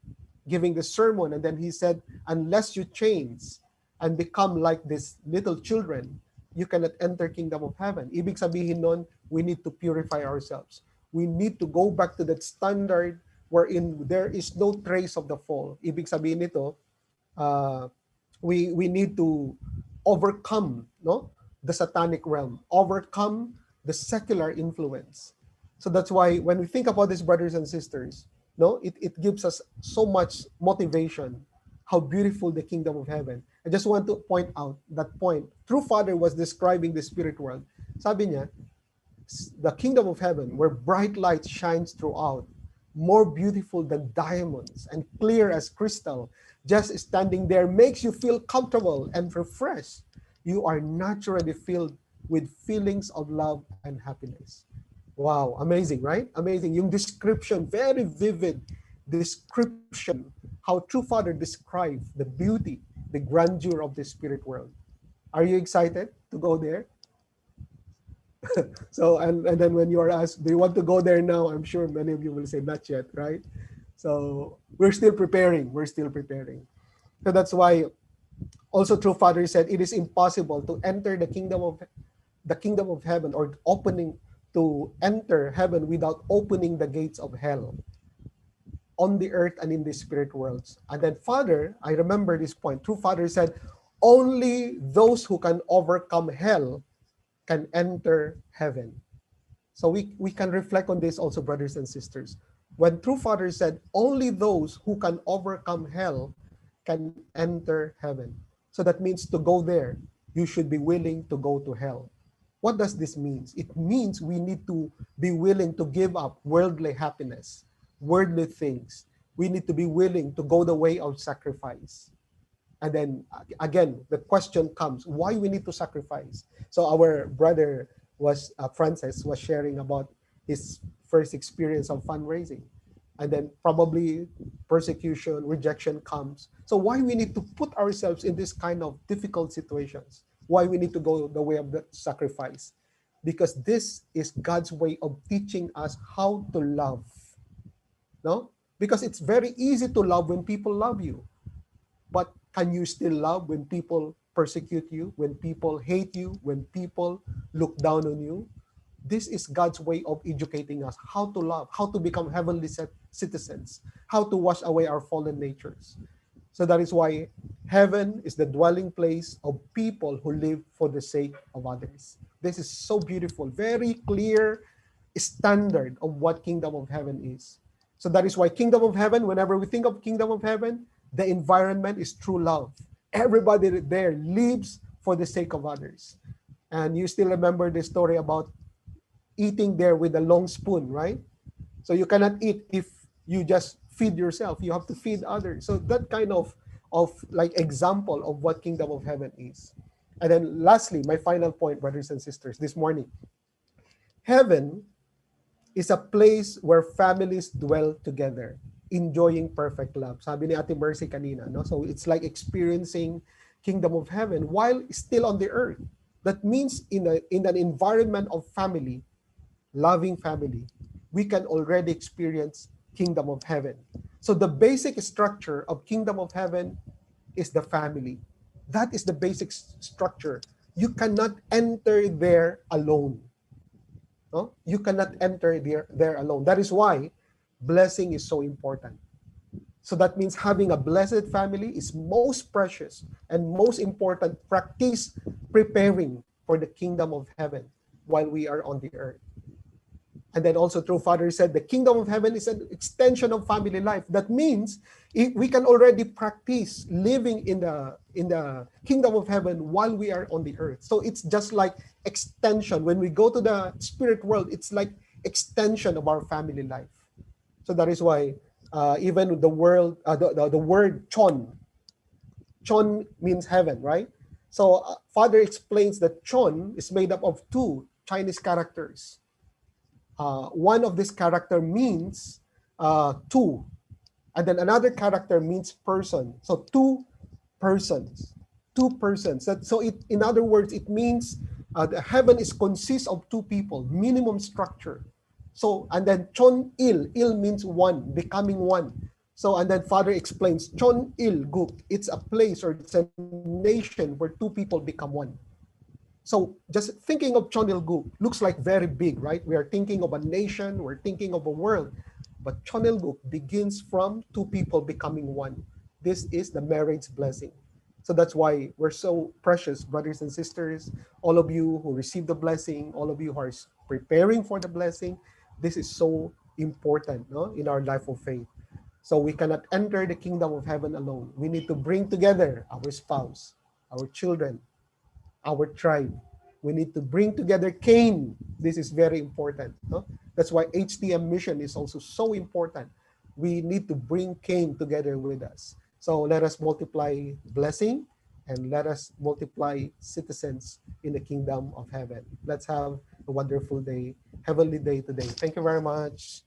giving the sermon, and then he said, unless you change and become like these little children, you cannot enter kingdom of heaven. Ibig sabihin nun, we need to purify ourselves. We need to go back to that standard wherein there is no trace of the fall. Ibig sabihin nito, we need to overcome, no, the satanic realm, overcome the secular influence. So that's why when we think about these brothers and sisters, no, it gives us so much motivation, how beautiful the kingdom of heaven. I just want to point out that point. True Father was describing the spirit world. Sabi niya, the kingdom of heaven, where bright light shines throughout, more beautiful than diamonds and clear as crystal, just standing there makes you feel comfortable and refreshed. You are naturally filled with feelings of love and happiness. Wow, amazing, right? Amazing. Yung description, very vivid description, how True Father describes the beauty, the grandeur of the spirit world. Are you excited to go there? So, and then when you are asked, do you want to go there now? I'm sure many of you will say, not yet, right? So we're still preparing. We're still preparing. So that's why also True Father said it is impossible to enter the kingdom of heaven, or to enter heaven without opening the gates of hell on the earth and in the spirit worlds. And then Father, I remember this point. True Father said, only those who can overcome hell can enter heaven. So we can reflect on this also, brothers and sisters. When True Father said, only those who can overcome hell can enter heaven. So that means to go there, you should be willing to go to hell. What does this mean? It means we need to be willing to give up worldly happiness, worldly things. We need to be willing to go the way of sacrifice. And then again, the question comes, why we need to sacrifice? So our brother Francis was sharing about his first experience of fundraising. And then probably persecution, rejection comes. So why we need to put ourselves in this kind of difficult situations? Why we need to go the way of the sacrifice? Because this is God's way of teaching us how to love. No? Because it's very easy to love when people love you. But can you still love when people persecute you, when people hate you, when people look down on you? This is God's way of educating us how to love, how to become heavenly citizens, how to wash away our fallen natures. So that is why heaven is the dwelling place of people who live for the sake of others. This is so beautiful, very clear standard of what kingdom of heaven is. So that is why kingdom of heaven, whenever we think of kingdom of heaven, the environment is true love. Everybody there lives for the sake of others. And you still remember the story about eating there with a long spoon, right? So you cannot eat if you just feed yourself. You have to feed others. So that kind of like example of what kingdom of heaven is. And then lastly, my final point, brothers and sisters, this morning, heaven is a place where families dwell together, enjoying perfect love. Sabi ni Ate Mercy kanina, no? So it's like experiencing kingdom of heaven while still on the earth. That means in an environment of family, loving family, we can already experience kingdom of heaven. So the basic structure of kingdom of heaven is the family. That is the basic structure. You cannot enter there alone. No? You cannot enter there alone. That is why blessing is so important. So that means having a blessed family is most precious and most important. Practice preparing for the kingdom of heaven while we are on the earth. And then also true Father said the kingdom of heaven is an extension of family life. That means we can already practice living in the kingdom of heaven while we are on the earth. So it's just like extension. When we go to the spirit world, it's like extension of our family life. So that is why even the word chon means heaven, right? So Father explains that chon is made up of two Chinese characters. One of this character means two, and then another character means person. So two persons. So in other words, it means the heaven is consists of two people, minimum structure. So and then chon il means one, becoming one. So and then Father explains chon il guk. It's a place or it's a nation where two people become one. So just thinking of Chonilguk looks like very big, right? We are thinking of a nation, we're thinking of a world. But Chonilguk begins from two people becoming one. This is the marriage blessing. So that's why we're so precious, brothers and sisters, all of you who receive the blessing, all of you who are preparing for the blessing. This is so important, no, in our life of faith. So we cannot enter the kingdom of heaven alone. We need to bring together our spouse, our children, our tribe. We need to bring together Cain. This is very important. No? That's why HTM mission is also so important. We need to bring Cain together with us. So let us multiply blessing and let us multiply citizens in the kingdom of heaven. Let's have a wonderful day, heavenly day today. Thank you very much.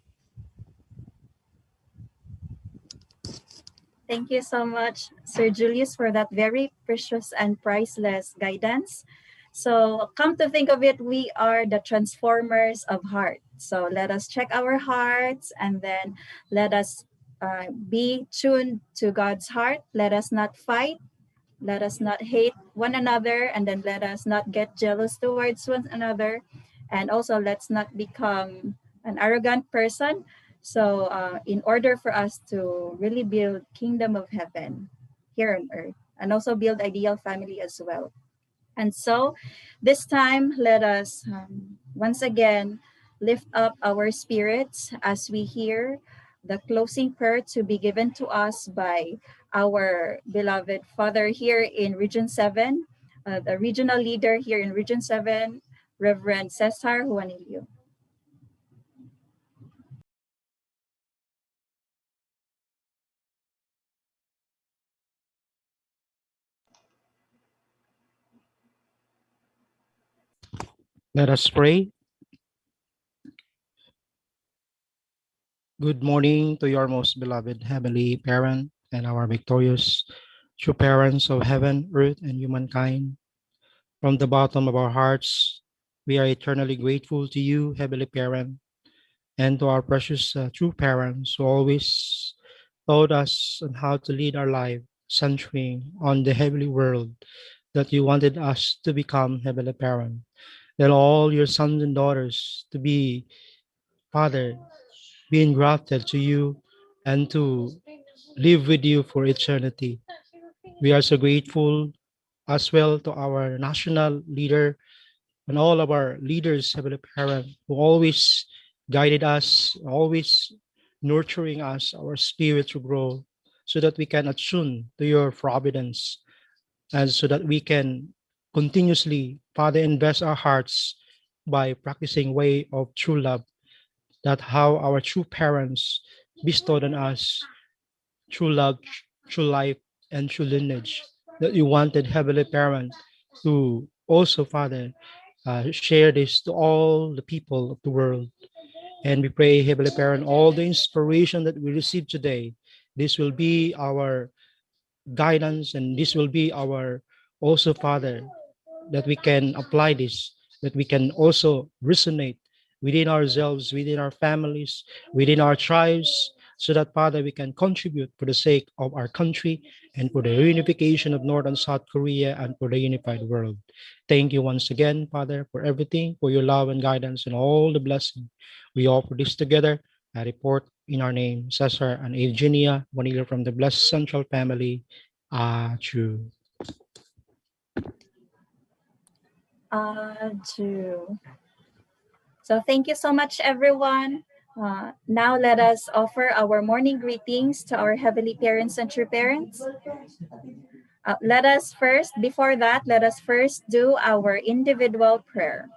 Thank you so much, Sir Julius, for that very precious and priceless guidance. So, come to think of it, we are the transformers of heart. So, let us check our hearts and then let us be tuned to God's heart. Let us not fight. Let us not hate one another, and then let us not get jealous towards one another. And also, let's not become an arrogant person. So, in order for us to really build kingdom of heaven here on earth, and also build ideal family as well. And so, this time, let us once again lift up our spirits as we hear the closing prayer to be given to us by our beloved Father here in Region 7, the regional leader here in Region 7, Reverend Cesar Juanillo. Let us pray. Good morning to your most beloved Heavenly Parent and our victorious true parents of heaven, earth, and humankind. From the bottom of our hearts, we are eternally grateful to you, Heavenly Parent, and to our precious true parents who always taught us on how to lead our life, centering on the heavenly world that you wanted us to become, Heavenly Parent. That all your sons and daughters to be, Father, being grafted to you and to live with you for eternity. We are so grateful as well to our national leader and all of our leaders, Heavenly Parent, who always guided us, always nurturing us, our spirit to grow, so that we can attune to your providence and so that we can continuously, Father, invest our hearts by practicing way of true love, that how our true parents bestowed on us true love, true life, and true lineage that you wanted Heavenly Parent to also, Father, share this to all the people of the world. And we pray, Heavenly Parent, all the inspiration that we receive today, this will be our guidance and this will be our also, Father, that we can apply this, that we can also resonate within ourselves, within our families, within our tribes, so that, Father, we can contribute for the sake of our country and for the reunification of North and South Korea and for the unified world. Thank you once again, Father, for everything, for your love and guidance and all the blessing. We offer this together. I report in our name, Cesar and Eugenia Bonilla from the Blessed Central Family. True. True. So thank you so much, everyone. Now let us offer our morning greetings to our heavenly parents and true parents. Before that, let us first do our individual prayer.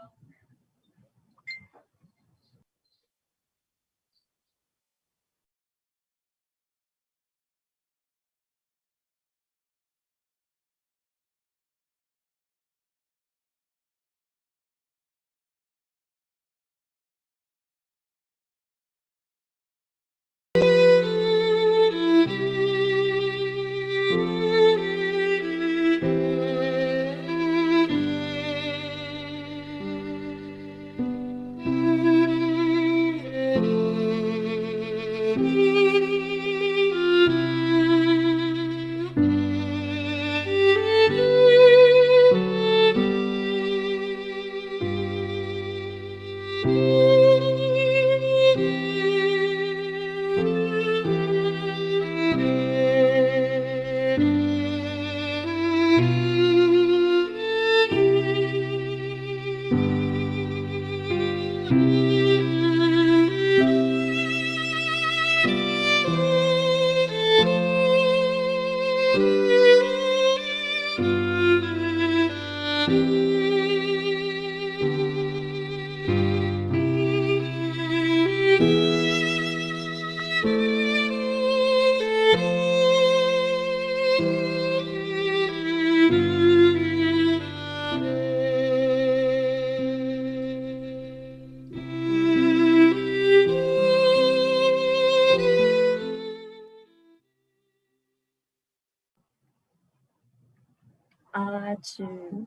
To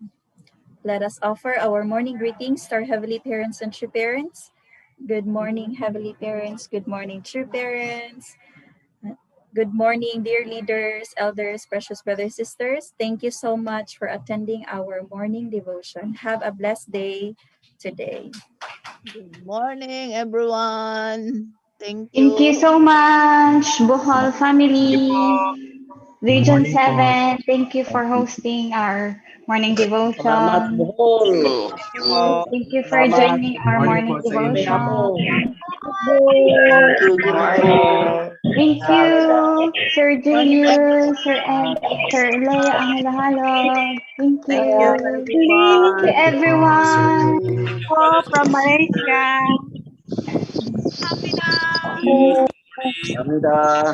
let us offer our morning greetings to our heavenly parents and true parents. Good morning, heavenly parents. Good morning, true parents. Good morning, dear leaders, elders, precious brothers, sisters. Thank you so much for attending our morning devotion. Have a blessed day today. Good morning, everyone. Thank Thank you you. so much, Bohol family. Good Region morning po. 7, thank you for hosting our morning Salamat devotion. Bohol. Thank you po. Thank you for Salamat. joining Good our morning morning po sa inyo Kami lahat. ako. devotion. Thank you, Good Bohol. morning. Thank you, Sir Morning, Julius, Sir Lea Angelahalog. Thank Thank you. you, Thank you, everyone. Thank you po, Sir everyone. Julius. From Malaysia. Kamida.